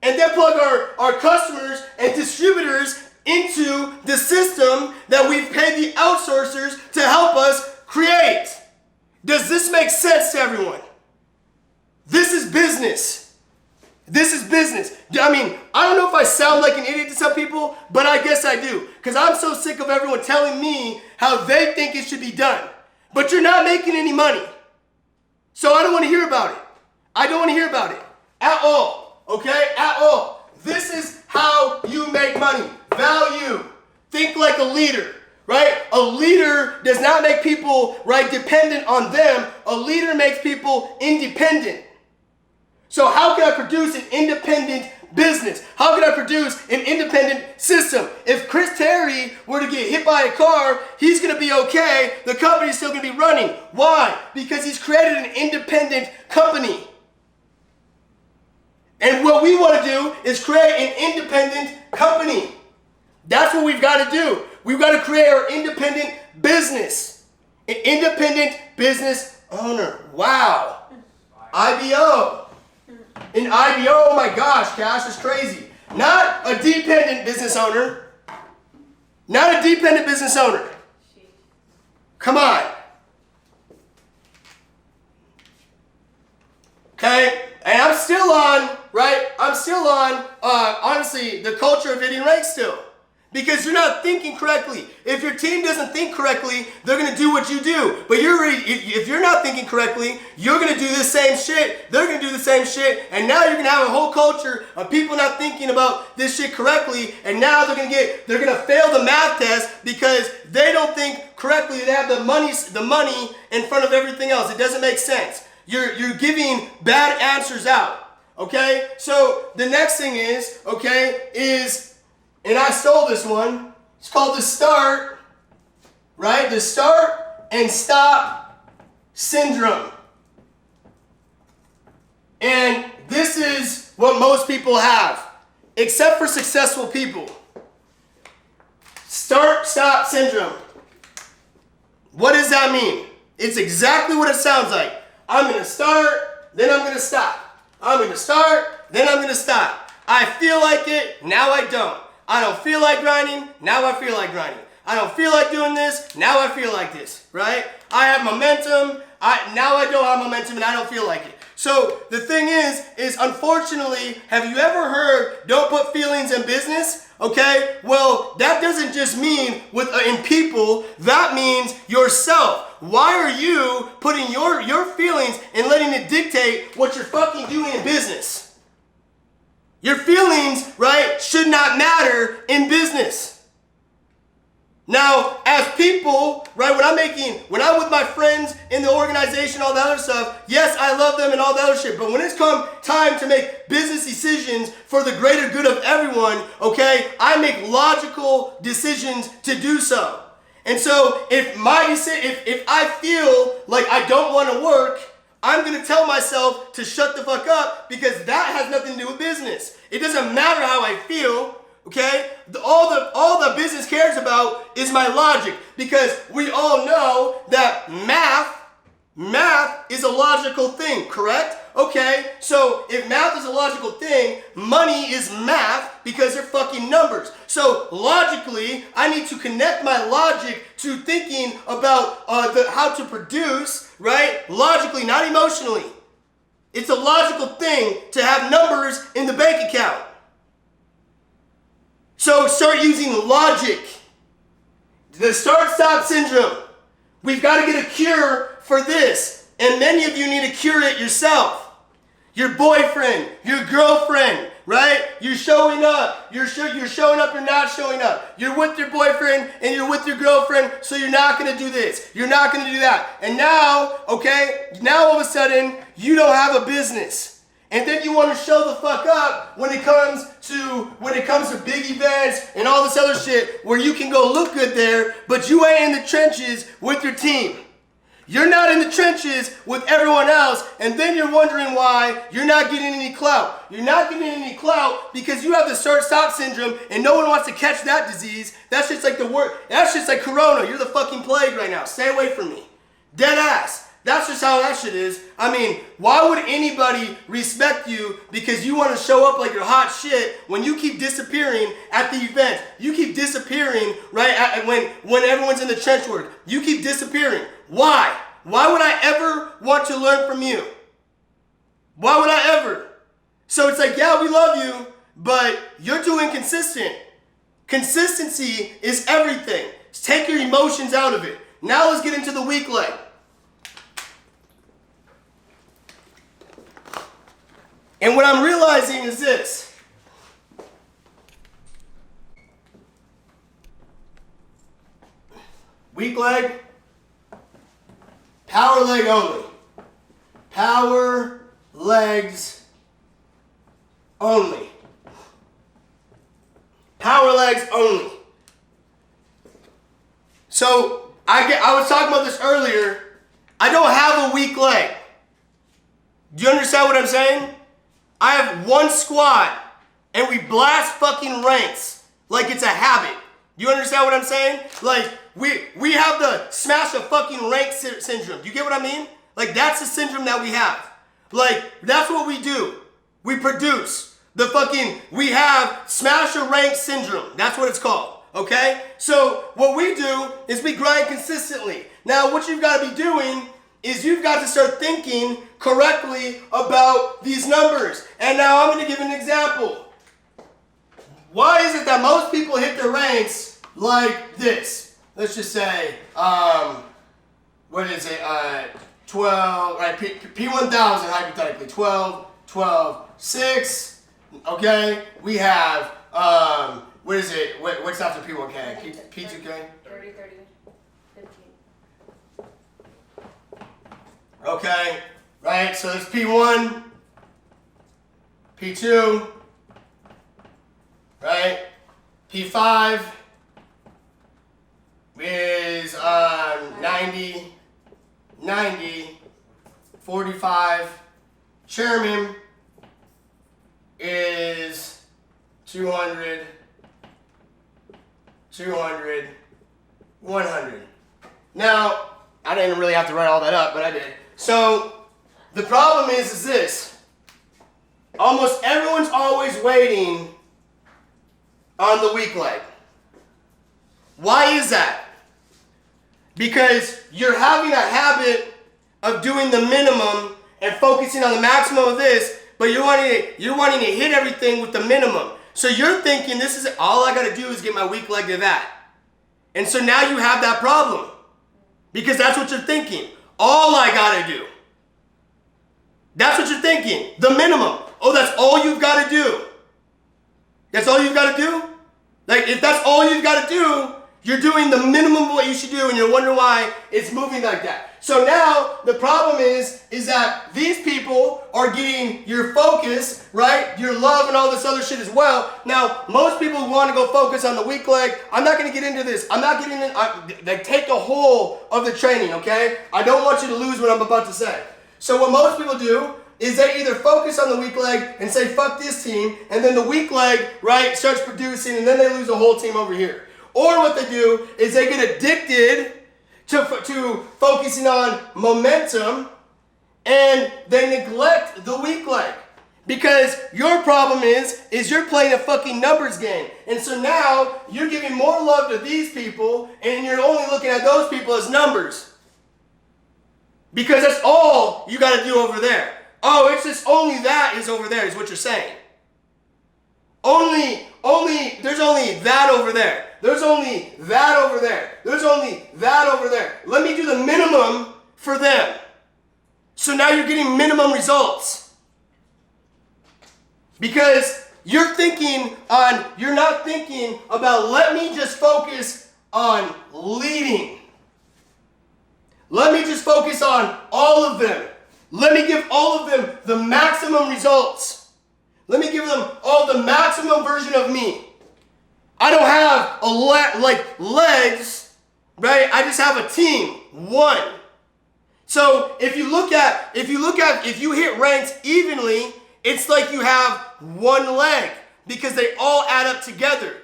And then plug our customers and distributors into the system that we've paid the outsourcers to help us create. Does this make sense to everyone? This is business. This is business. I mean, I don't know if I sound like an idiot to some people, but I guess I do. Because I'm so sick of everyone telling me how they think it should be done. But you're not making any money. So I don't want to hear about it. I don't want to hear about it. At all. Okay? At all. This is how you make money. Value. Think like a leader. Right? A leader does not make people, right, dependent on them. A leader makes people independent. So how can I produce an independent business? How can I produce an independent system? If Chris Terry were to get hit by a car, he's going to be okay. The company's still going to be running. Why? Because he's created an independent company. And what we want to do is create an independent company. That's what we've got to do. We've got to create our independent business. An independent business owner. Wow. IBO. An IBO, oh my gosh, Cash, is crazy. Not a dependent business owner. Not a dependent business owner. Come on. Okay? And I'm still on, right? I'm still on, honestly, the culture of hitting rank still. Because you're not thinking correctly. If your team doesn't think correctly, they're going to do what you do. But if you're not thinking correctly, you're going to do the same shit. They're going to do the same shit. And now you're going to have a whole culture of people not thinking about this shit correctly. And now they're going to fail the math test because they don't think correctly. They have the money in front of everything else. It doesn't make sense. You're giving bad answers out. Okay? So the next thing is, and I stole this one. It's called the start, right? The start and stop syndrome. And this is what most people have, except for successful people. Start, stop syndrome. What does that mean? It's exactly what it sounds like. I'm going to start, then I'm going to stop. I'm going to start, then I'm going to stop. I feel like it, now I don't. I don't feel like grinding, now I feel like grinding. I don't feel like doing this, now I feel like this, right? I have momentum, now I don't have momentum and I don't feel like it. So the thing is unfortunately, have you ever heard, don't put feelings in business? Okay, well, that doesn't just mean in people, that means yourself. Why are you putting your feelings and letting it dictate what you're fucking doing in business? Your feelings, right, should not matter in business. Now, as people, right, when I'm with my friends in the organization, all that other stuff, yes, I love them and all that other shit. But when it's come time to make business decisions for the greater good of everyone, okay, I make logical decisions to do so. And so if I feel like I don't want to work, I'm going to tell myself to shut the fuck up because that has nothing to do with business. It doesn't matter how I feel, okay? All the business cares about is my logic because we all know that math is a logical thing, correct? Okay, so if math is a logical thing, money is math because they're fucking numbers. So logically, I need to connect my logic to thinking about how to produce, right? Logically, not emotionally. It's a logical thing to have numbers in the bank account. So start using logic. The start-stop syndrome. We've got to get a cure for this. And many of you need to cure it yourself. Your boyfriend, your girlfriend, right? You're showing up. You're showing up, you're not showing up. You're with your boyfriend and you're with your girlfriend, so you're not going to do this. You're not going to do that. And now, okay, now all of a sudden, you don't have a business. And then you want to show the fuck up when it comes to big events and all this other shit where you can go look good there, but you ain't in the trenches with your team. You're not in the trenches with everyone else, and then you're wondering why you're not getting any clout. You're not getting any clout because you have the start-stop syndrome, and no one wants to catch that disease. That's just like the word. That's just like Corona. You're the fucking plague right now. Stay away from me. Dead ass. That's just how that shit is. I mean, why would anybody respect you because you want to show up like you're hot shit when you keep disappearing at the event? You keep disappearing, right, when everyone's in the trench work. You keep disappearing. Why? Why would I ever want to learn from you? Why would I ever? So it's like, yeah, we love you, but you're too inconsistent. Consistency is everything. Take your emotions out of it. Now let's get into the weak leg. And what I'm realizing is this. Weak leg, power leg only. Power legs only. Power legs only. So I was talking about this earlier. I don't have a weak leg. Do you understand what I'm saying? I have one squat, and we blast fucking ranks like it's a habit. You understand what I'm saying? Like, we have the smash a fucking rank syndrome. Do you get what I mean? Like, that's the syndrome that we have. Like, that's what we do. We produce the fucking, we have smash a rank syndrome. That's what it's called, okay? So, what we do is we grind consistently. Now, what you've got to be doing is you've got to start thinking correctly about these numbers. And now I'm going to give an example. Why is it that most people hit their ranks like this? Let's just say, what is it, 12, right, P1000 hypothetically, 12, 12, 6, okay? We have, what is it, what's after P1K? P2K? 30, 30, 15. Okay, right, so there's P1, P2, right? P5 is 90, 90, 45. Chairman is 200, 200, 100. Now, I didn't really have to write all that up, but I did. So, the problem is this. Almost everyone's always waiting on the weak leg. Why is that? Because you're having a habit of doing the minimum and focusing on the maximum of this, but you're wanting to hit everything with the minimum. So you're thinking, this is all I got to do is get my weak leg to that. And so now you have that problem. Because that's what you're thinking. All I got to do. That's what you're thinking. The minimum. Oh, that's all you've got to do. That's all you've got to do? Like, if that's all you've got to do, you're doing the minimum of what you should do, and you're wondering why it's moving like that. So now, the problem is that these people are getting your focus, right? Your love and all this other shit as well. Now, most people want to go focus on the weak leg. I'm not going to get into this. I'm not getting in. They take the whole of the training, okay? I don't want you to lose what I'm about to say. So what most people do is they either focus on the weak leg and say, fuck this team, and then the weak leg, right, starts producing, and then they lose the whole team over here. Or what they do is they get addicted to focusing on momentum, and they neglect the weak leg. Because your problem is you're playing a fucking numbers game. And so now you're giving more love to these people, and you're only looking at those people as numbers. Because that's all you got to do over there. Oh, it's just only that is over there is what you're saying. There's only that over there. There's only that over there. There's only that over there. Let me do the minimum for them. So now you're getting minimum results. Because you're not thinking about, let me just focus on leading. Let me just focus on all of them. Let me give all of them the maximum results. Let me give them all the maximum version of me. I don't have legs, right? I just have a team. One. So if you hit ranks evenly, it's like you have one leg because they all add up together.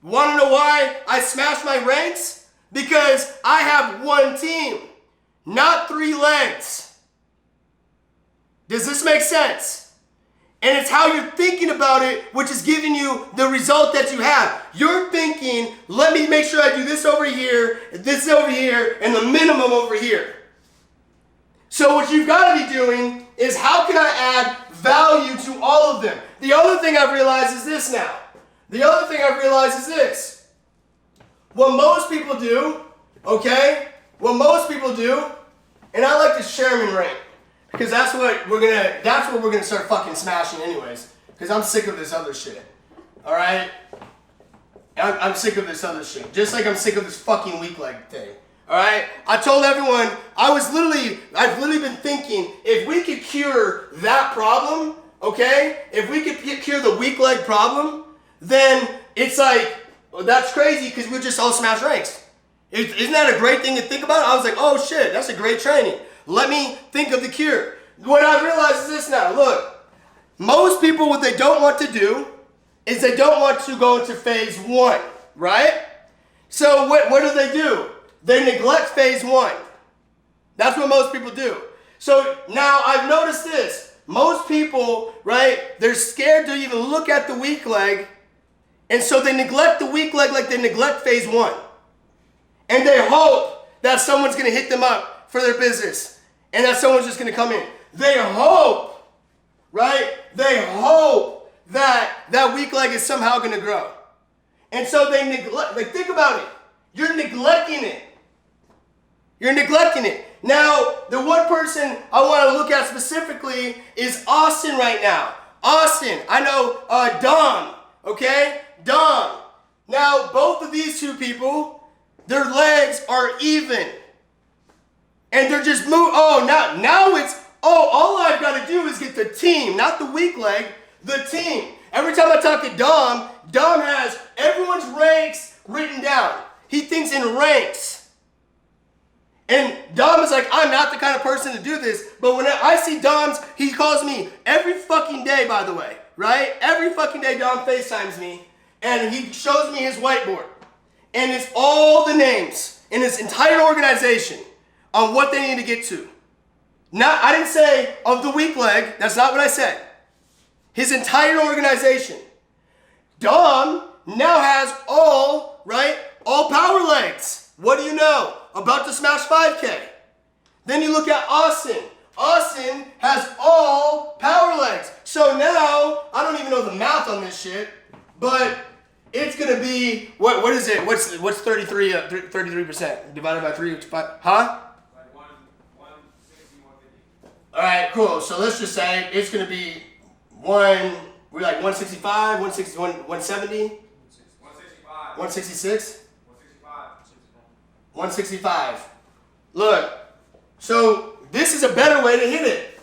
Want to know why I smash my ranks? Because I have one team, not three legs. Does this make sense? And it's how you're thinking about it, which is giving you the result that you have. You're thinking, let me make sure I do this over here, and the minimum over here. So what you've got to be doing is how can I add value to all of them? The other thing I've realized is this now. What most people do, and I like this chairman rank. Because that's what we're gonna start fucking smashing anyways. Because I'm sick of this other shit. Alright? I'm sick of this other shit. Just like I'm sick of this fucking weak leg thing. Alright? I told everyone, I've literally been thinking, if we could cure that problem, okay? If we could cure the weak leg problem, then it's like, well, that's crazy because we just all smash ranks. Isn't that a great thing to think about? I was like, oh shit, that's a great training. Let me think of the cure. What I realize is this now. Look, most people, what they don't want to do is they don't want to go into phase 1, right? So what do? They neglect phase 1. That's what most people do. So now I've noticed this. Most people, right, they're scared to even look at the weak leg, and so they neglect the weak leg like they neglect phase 1. And they hope that someone's going to hit them up for their business. And that someone's just going to come in. They hope, right? They hope that that weak leg is somehow going to grow. And so they neglect, like think about it. You're neglecting it. Now, the one person I want to look at specifically is Austin right now. Austin, I know Dom, okay? Dom. Now, both of these two people, their legs are even. And they're just now it's, all I've got to do is get the team, not the weak leg, the team. Every time I talk to Dom has everyone's ranks written down. He thinks in ranks. And Dom is like, I'm not the kind of person to do this, but when I see Dom's, he calls me every fucking day, by the way, right? Every fucking day Dom FaceTimes me, and he shows me his whiteboard. And it's all the names in his entire organization on what they need to get to. I didn't say of the weak leg. That's not what I said. His entire organization. Dom now has all power legs. What do you know? About to smash 5K. Then you look at Austin. Austin has all power legs. So now, I don't even know the math on this shit, but it's gonna be, what is it? What's 33% divided by 3, 5, huh? All right, cool. So let's just say it's going to be 165, 160, 170, 165, 166, 165. Look, so this is a better way to hit it.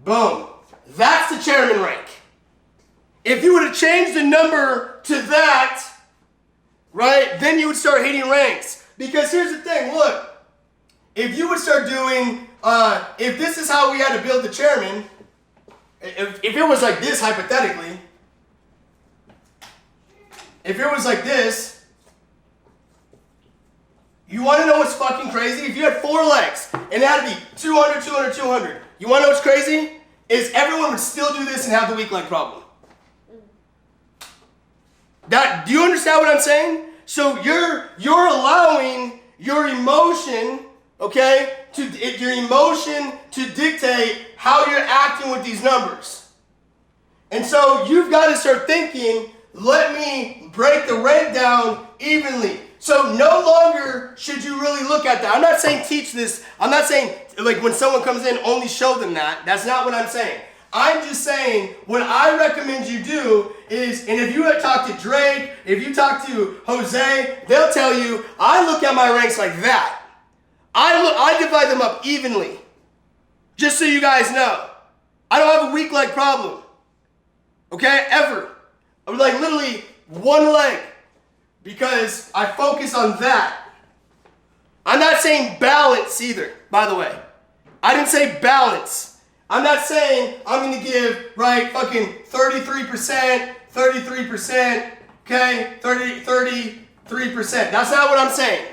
Boom. That's the chairman rank. If you would have changed the number to that, right, then you would start hitting ranks. Because here's the thing, look. If you would start doing, if this is how we had to build the chairman, if it was like this, hypothetically, if it was like this, you want to know what's fucking crazy? If you had 4 legs, and it had to be 200, 200, 200, you want to know what's crazy? Is everyone would still do this and have the weak leg problem. Do you understand what I'm saying? So you're allowing your emotion, okay, your emotion to dictate how you're acting with these numbers. And so you've got to start thinking, let me break the rank down evenly. So no longer should you really look at that. I'm not saying teach this. I'm not saying like when someone comes in, only show them that. That's not what I'm saying. I'm just saying what I recommend you do is, and if you talk to Drake, if you talk to Jose, they'll tell you, I look at my ranks like that. I divide them up evenly. Just so you guys know. I don't have a weak leg problem. Okay? Ever. I'm like literally one leg. Because I focus on that. I'm not saying balance either, by the way. I didn't say balance. I'm not saying I'm going to give, right, fucking 33%, 33%, okay, 33%. That's not what I'm saying.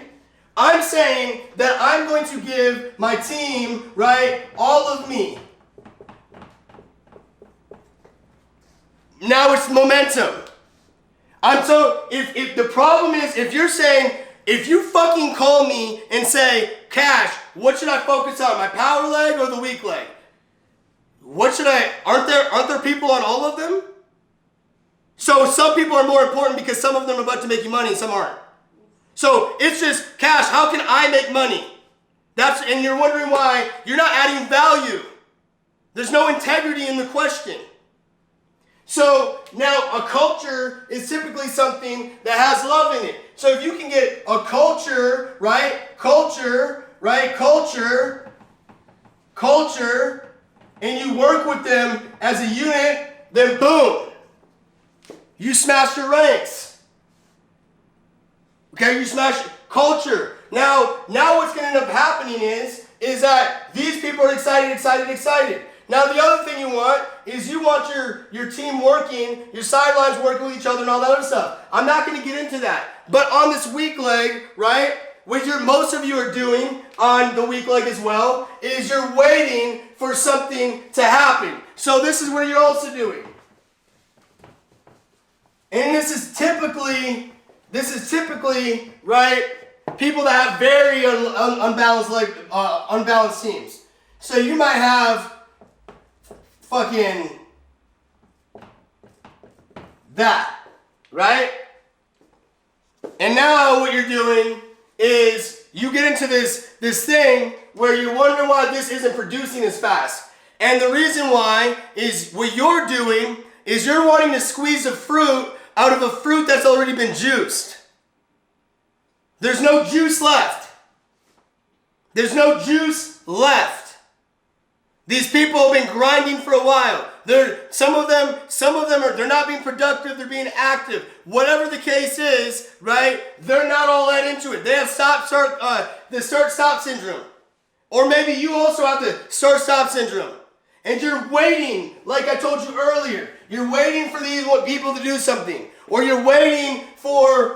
I'm saying that I'm going to give my team, right, all of me. Now it's momentum. If the problem is, if you're saying, if you fucking call me and say, Cash, what should I focus on, my power leg or the weak leg? Aren't there people on all of them? So some people are more important because some of them are about to make you money and some aren't. So it's just, Cash, how can I make money? And you're wondering why you're not adding value. There's no integrity in the question. So now a culture is typically something that has love in it. So if you can get a culture, and you work with them as a unit, then boom, you smash your ranks. Okay, you smash culture. Now what's going to end up happening is that these people are excited. Now the other thing you want is you want your team working, your sidelines working with each other and all that other stuff. I'm not going to get into that. But on this weak leg, right, what most of you are doing on the weak leg as well, is you're waiting for something to happen. So this is what you're also doing. And this is typically, right, people that have very unbalanced teams. So you might have fucking that, right? And now what you're doing is you get into this thing where you're wondering why this isn't producing as fast. And the reason why is what you're doing is you're wanting to squeeze the fruit out of a fruit that's already been juiced. There's no juice left. There's no juice left. These people have been grinding for a while. Some of them they're not being productive, they're being active. Whatever the case is, right? They're not all that into it. They have the start-stop syndrome. Or maybe you also have the start-stop syndrome. And you're waiting, like I told you earlier, you're waiting for these people to do something. Or you're waiting for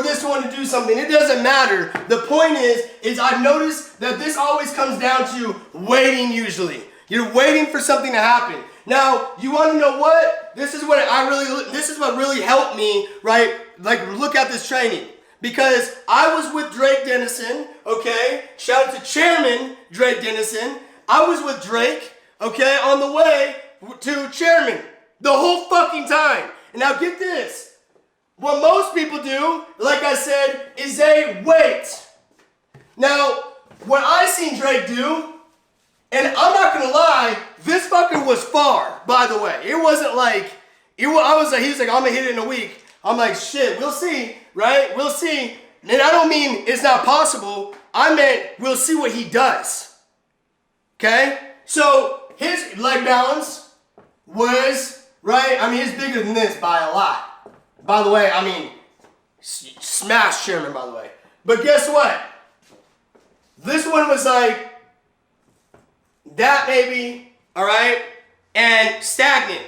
this one to do something. It doesn't matter. The point is I've noticed that this always comes down to waiting usually. You're waiting for something to happen. Now, you want to know what? This is what really helped me, right? Like, look at this training. Because I was with Drake Dennison, okay? Shout out to Chairman Drake Dennison. I was with Drake, okay, on the way to Chairman the whole fucking time. And now get this. What most people do, like I said, is they wait. Like what I seen Drake do, and I'm not gonna lie, this fucker was far, by the way. It wasn't like, he was like, I'm gonna hit it in a week. I'm like, shit, we'll see, right? We'll see. And I don't mean it's not possible. I meant we'll see what he does. Okay? So his leg balance was, right? I mean, it's bigger than this by a lot. By the way, I mean, smash Chairman, by the way. But guess what? This one was like that maybe, all right? And stagnant.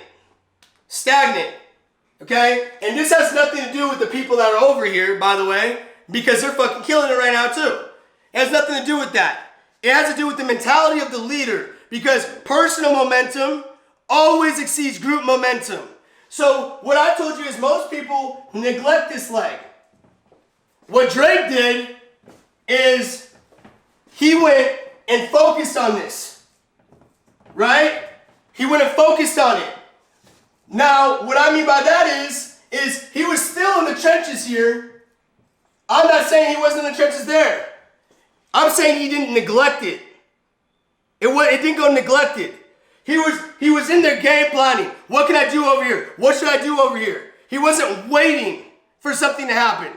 Okay? And this has nothing to do with the people that are over here, by the way, because they're fucking killing it right now too. It has nothing to do with that. It has to do with the mentality of the leader, because personal momentum always exceeds group momentum. So what I told you is most people neglect this leg. What Drake did is he went and focused on this, right? He went and focused on it. Now, what I mean by that is he was still in the trenches here. I'm not saying he wasn't in the trenches there. I'm saying he didn't neglect it. It didn't go neglected. He was in there game planning. What can I do over here? What should I do over here? He wasn't waiting for something to happen.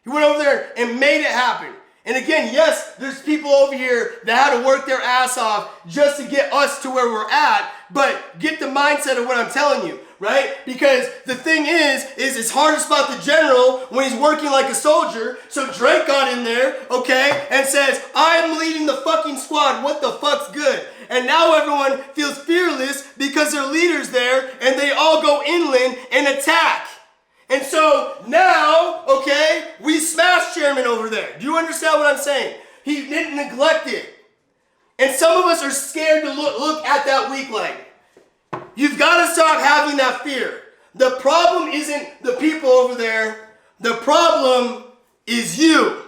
He went over there and made it happen. And again, yes, there's people over here that had to work their ass off just to get us to where we're at, but get the mindset of what I'm telling you. right? Because the thing is it's hard to spot the general when he's working like a soldier. So Drake got in there, okay, and says, I'm leading the fucking squad. What the fuck's good? And now everyone feels fearless because their leader's there and they all go inland and attack. And so now, okay, we smashed Chairman over there. Do you understand what I'm saying? He didn't neglect it. And some of us are scared to look at that weak leg. You've got to stop having that fear. The problem isn't the people over there. The problem is you.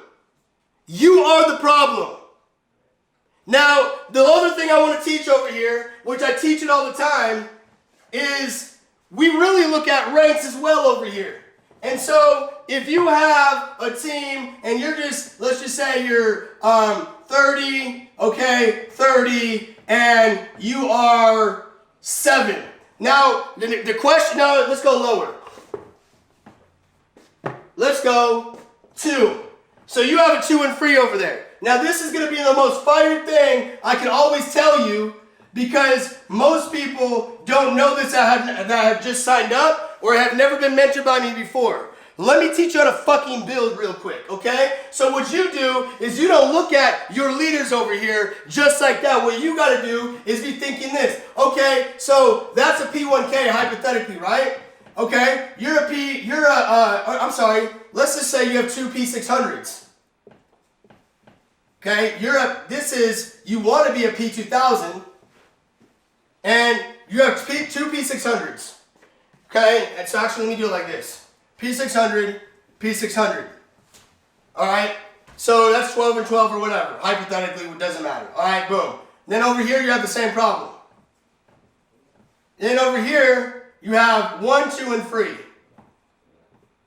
You are the problem. Now, the other thing I want to teach over here, which I teach it all the time, is we really look at ranks as well over here. And so if you have a team and you're just, let's just say you're 30, okay, 30, and you are 7. Now, the question, now let's go lower. Let's go 2. So you have a 2 and 3 over there. Now this is going to be the most fire thing I can always tell you, because most people don't know this that have just signed up or have never been mentored by me before. Let me teach you how to fucking build real quick, okay? So what you do is you don't look at your leaders over here just like that. What you got to do is be thinking this. Okay, so that's a P1K hypothetically, right? Okay, I'm sorry, let's just say you have 2 P600s. Okay, you want to be a P2000, and you have 2 P600s. Okay, and so actually let me do it like this. P600, P600. Alright, so that's 12 and 12 or whatever. Hypothetically, it doesn't matter. Alright, boom. Then over here, you have the same problem. Then over here, you have 1, 2, and 3.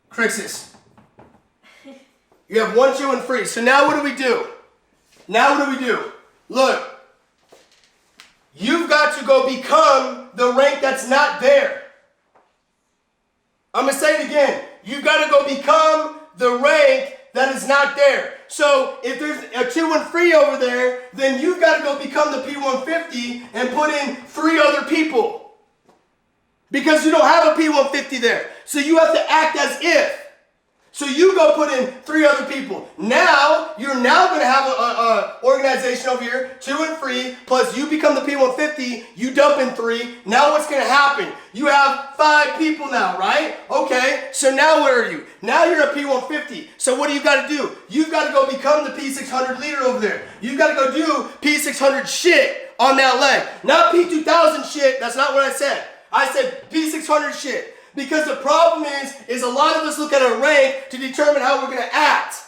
Crixus. You have 1, 2, and 3. So now what do we do? Look, you've got to go become the rank that's not there. I'm going to say it again. You've got to go become the rank that is not there. So if there's a 2 and 3 over there, then you've got to go become the P150 and put in 3 other people. Because you don't have a P150 there. So you have to act as if. So you go put in 3 other people. Now, you're now going to have an organization over here, 2 and 3, plus you become the P150, you dump in 3. Now what's going to happen? You have 5 people now, right? Okay, so now where are you? Now you're a P150. So what do you got to do? You've got to go become the P600 leader over there. You've got to go do P600 shit on that leg. Not P2000 shit, that's not what I said. I said P600 shit. Because the problem is a lot of us look at a rank to determine how we're going to act.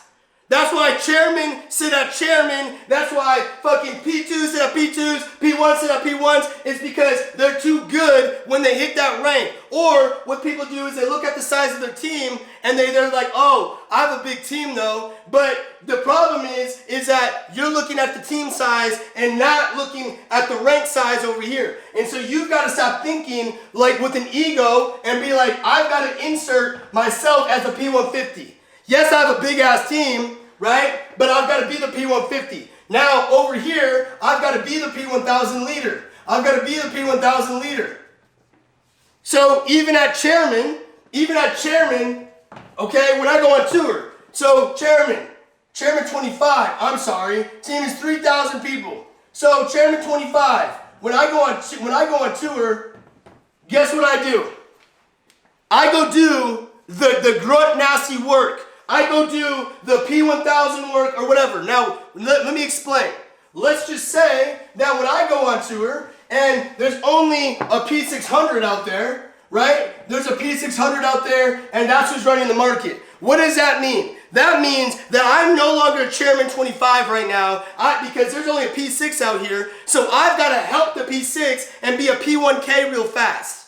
That's why chairmen sit at chairmen. That's why fucking P2s sit at P2s, P1s sit at P1s. It's because they're too good when they hit that rank. Or what people do is they look at the size of their team and they're like, oh, I have a big team though. But the problem is that you're looking at the team size and not looking at the rank size over here. And so you've got to stop thinking like with an ego and be like, I've got to insert myself as a P150. Yes, I have a big ass team, right? But I've got to be the P150. Now over here, I've got to be the P1000 leader. I've got to be the P1000 leader. So even at chairman, okay, when I go on tour, so chairman 25, I'm sorry, team is 3,000 people. So chairman 25, when I go on tour, guess what I do? I go do the grunt nasty work. I go do the P1000 work or whatever. Now, let me explain. Let's just say that when I go on tour and there's only a P600 out there, right? There's a P600 out there and that's who's running the market. What does that mean? That means that I'm no longer a Chairman 25 right now because there's only a P6 out here. So I've got to help the P6 and be a P1K real fast.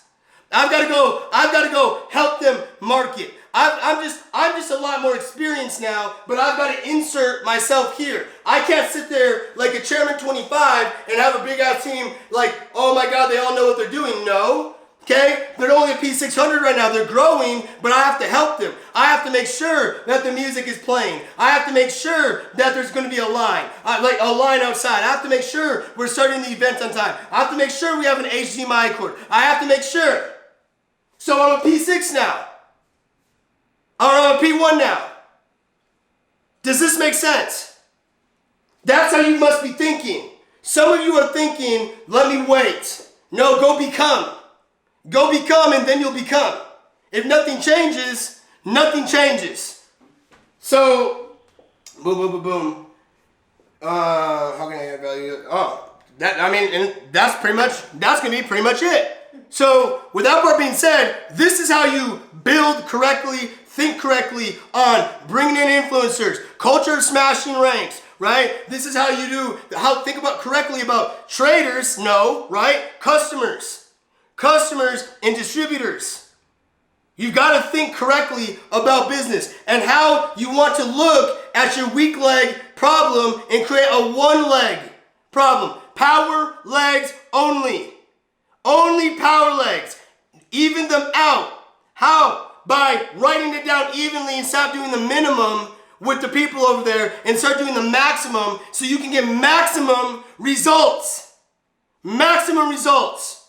I've got to go help them market. I'm just a lot more experienced now, but I've got to insert myself here. I can't sit there like a Chairman 25 and have a big ass team like, oh my God, they all know what they're doing. No. Okay? They're only a P600 right now. They're growing, but I have to help them. I have to make sure that the music is playing. I have to make sure that there's going to be a line, like a line outside. I have to make sure we're starting the event on time. I have to make sure we have an HDMI cord. I have to make sure. So I'm a P6 now. Or I'm a P1 now. Does this make sense? That's how you must be thinking. Some of you are thinking, let me wait. No, go become. Go become and then you'll become. If nothing changes, nothing changes. So, boom, boom, boom, boom. How can I add value? And that's gonna be pretty much it. So, with that part being said, this is how you build correctly, think correctly on bringing in influencers, culture of smashing ranks, right? This is how you think about correctly about traders, right? Customers and distributors. You've got to think correctly about business and how you want to look at your weak leg problem and create a one leg problem. Power legs only. Only power legs. Even them out. How? By writing it down evenly and stop doing the minimum with the people over there and start doing the maximum so you can get maximum results. Maximum results.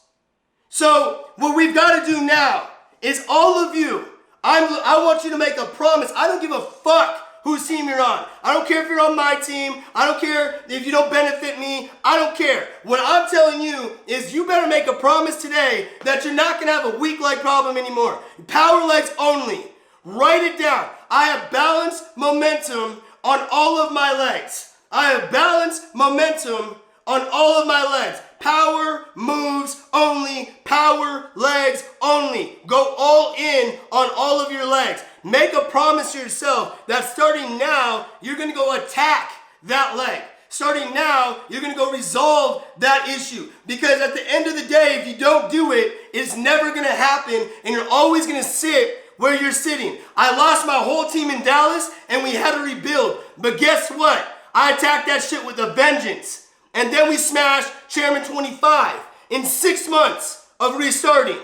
So what we've got to do now is all of you, I want you to make a promise. I don't give a fuck whose team you're on. I don't care if you're on my team. I don't care if you don't benefit me. I don't care. What I'm telling you is you better make a promise today that you're not going to have a weak leg problem anymore. Power legs only. Write it down. I have balanced momentum on all of my legs. I have balanced momentum on all of my legs. Power moves only. Power legs only. Go all in on all of your legs. Make a promise to yourself that starting now, you're going to go attack that leg. Starting now, you're going to go resolve that issue. Because at the end of the day, if you don't do it, it's never going to happen and you're always going to sit where you're sitting. I lost my whole team in Dallas and we had to rebuild. But guess what? I attacked that shit with a vengeance. And then we smashed Chairman 25 in 6 months of restarting.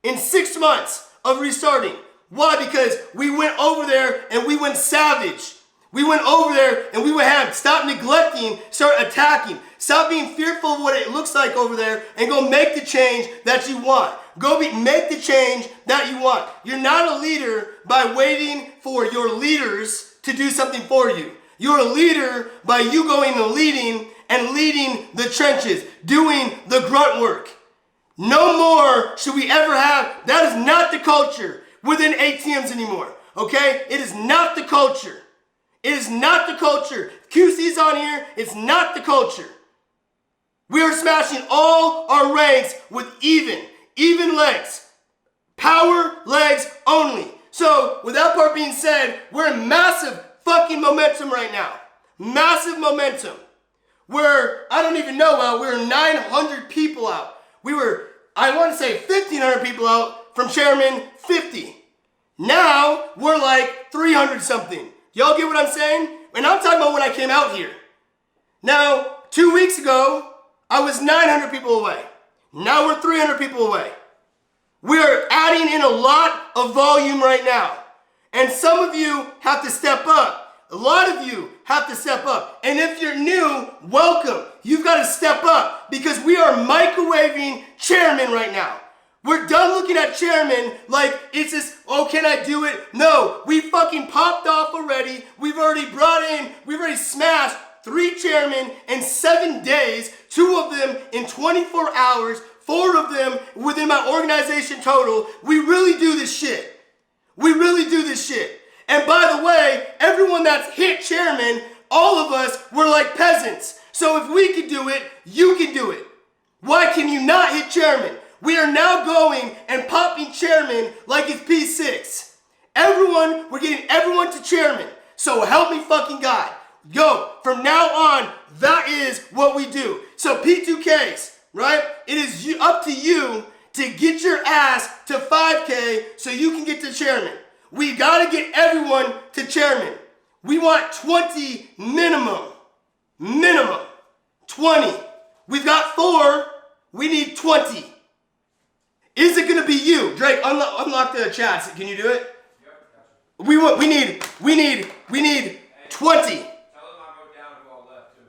In 6 months of restarting. Why? Because we went over there and we went savage. We went over there and we would have stop neglecting, start attacking. Stop being fearful of what it looks like over there and go make the change that you want. Make the change that you want. You're not a leader by waiting for your leaders to do something for you. You're a leader by you going and leading the trenches, doing the grunt work. No more should we ever have. That is not the culture within ATMs anymore. Okay? It is not the culture. It is not the culture. QC's on here. It's not the culture. We are smashing all our ranks with even legs. Power legs only. So, with that part being said, we're in massive fucking momentum right now. Massive momentum. I don't even know, we were 900 people out. I want to say 1,500 people out from Chairman 50. Now, we're like 300 something. Y'all get what I'm saying? And I'm talking about when I came out here. Now, 2 weeks ago, I was 900 people away. Now we're 300 people away. We are adding in a lot of volume right now. And some of you have to step up. A lot of you have to step up. And if you're new, welcome. You've got to step up because we are microwaving Chairman right now. We're done looking at Chairman like it's this, oh, can I do it? No, we fucking popped off already. We've already smashed 3 Chairmen in 7 days, 2 of them in 24 hours, 4 of them within my organization total. We really do this shit. We really do this shit. And by the way, everyone that's hit Chairman, all of us were like peasants. So if we can do it, you can do it. Why can you not hit Chairman? We are now going and popping Chairman like it's P6. We're getting everyone to Chairman. So help me fucking God. Go. From now on, that is what we do. So P2Ks, right? It is up to you to get your ass to 5K so you can get to Chairman. We got to get everyone to Chairman. We want 20 minimum. Minimum. 20. We've got 4. We need 20. Is it going to be you? Drake, unlock the chats. Can you do it? Yep. We need 20. Tell them I wrote down who all left too.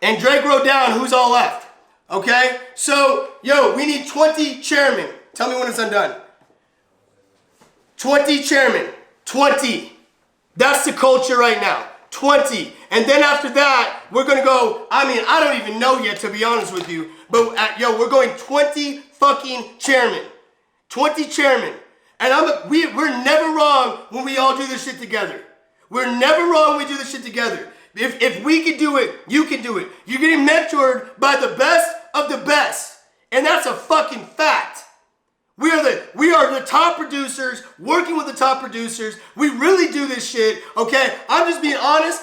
And Drake wrote down who's all left. Okay? So, we need 20 chairmen. Tell me when it's undone. 20 chairman. 20. That's the culture right now. 20. And then after that, we're going to go, I mean, I don't even know yet, to be honest with you. But, we're going 20 fucking chairman. 20 chairman. And we're never wrong when we all do this shit together. We're never wrong when we do this shit together. If we can do it, you can do it. You're getting mentored by the best of the best. And that's a fucking fact. We are the top producers, working with the top producers. We really do this shit, okay? I'm just being honest.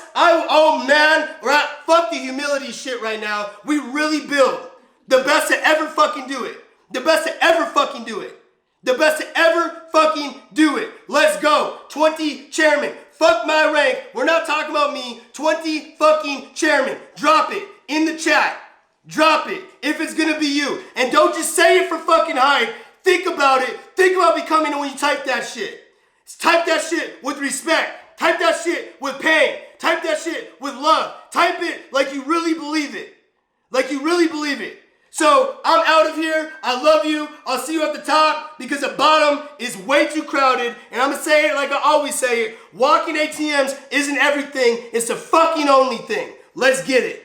Fuck the humility shit right now. We really build the best to ever fucking do it. The best to ever fucking do it. The best to ever fucking do it. Let's go. 20 chairman. Fuck my rank. We're not talking about me. 20 fucking chairman. Drop it in the chat. Drop it if it's gonna be you. And don't just say it for fucking hype. Think about it. Think about becoming it when you type that shit. Type that shit with respect. Type that shit with pain. Type that shit with love. Type it like you really believe it. Like you really believe it. So I'm out of here. I love you. I'll see you at the top because the bottom is way too crowded. And I'm going to say it like I always say it. Walking ATMs isn't everything. It's the fucking only thing. Let's get it.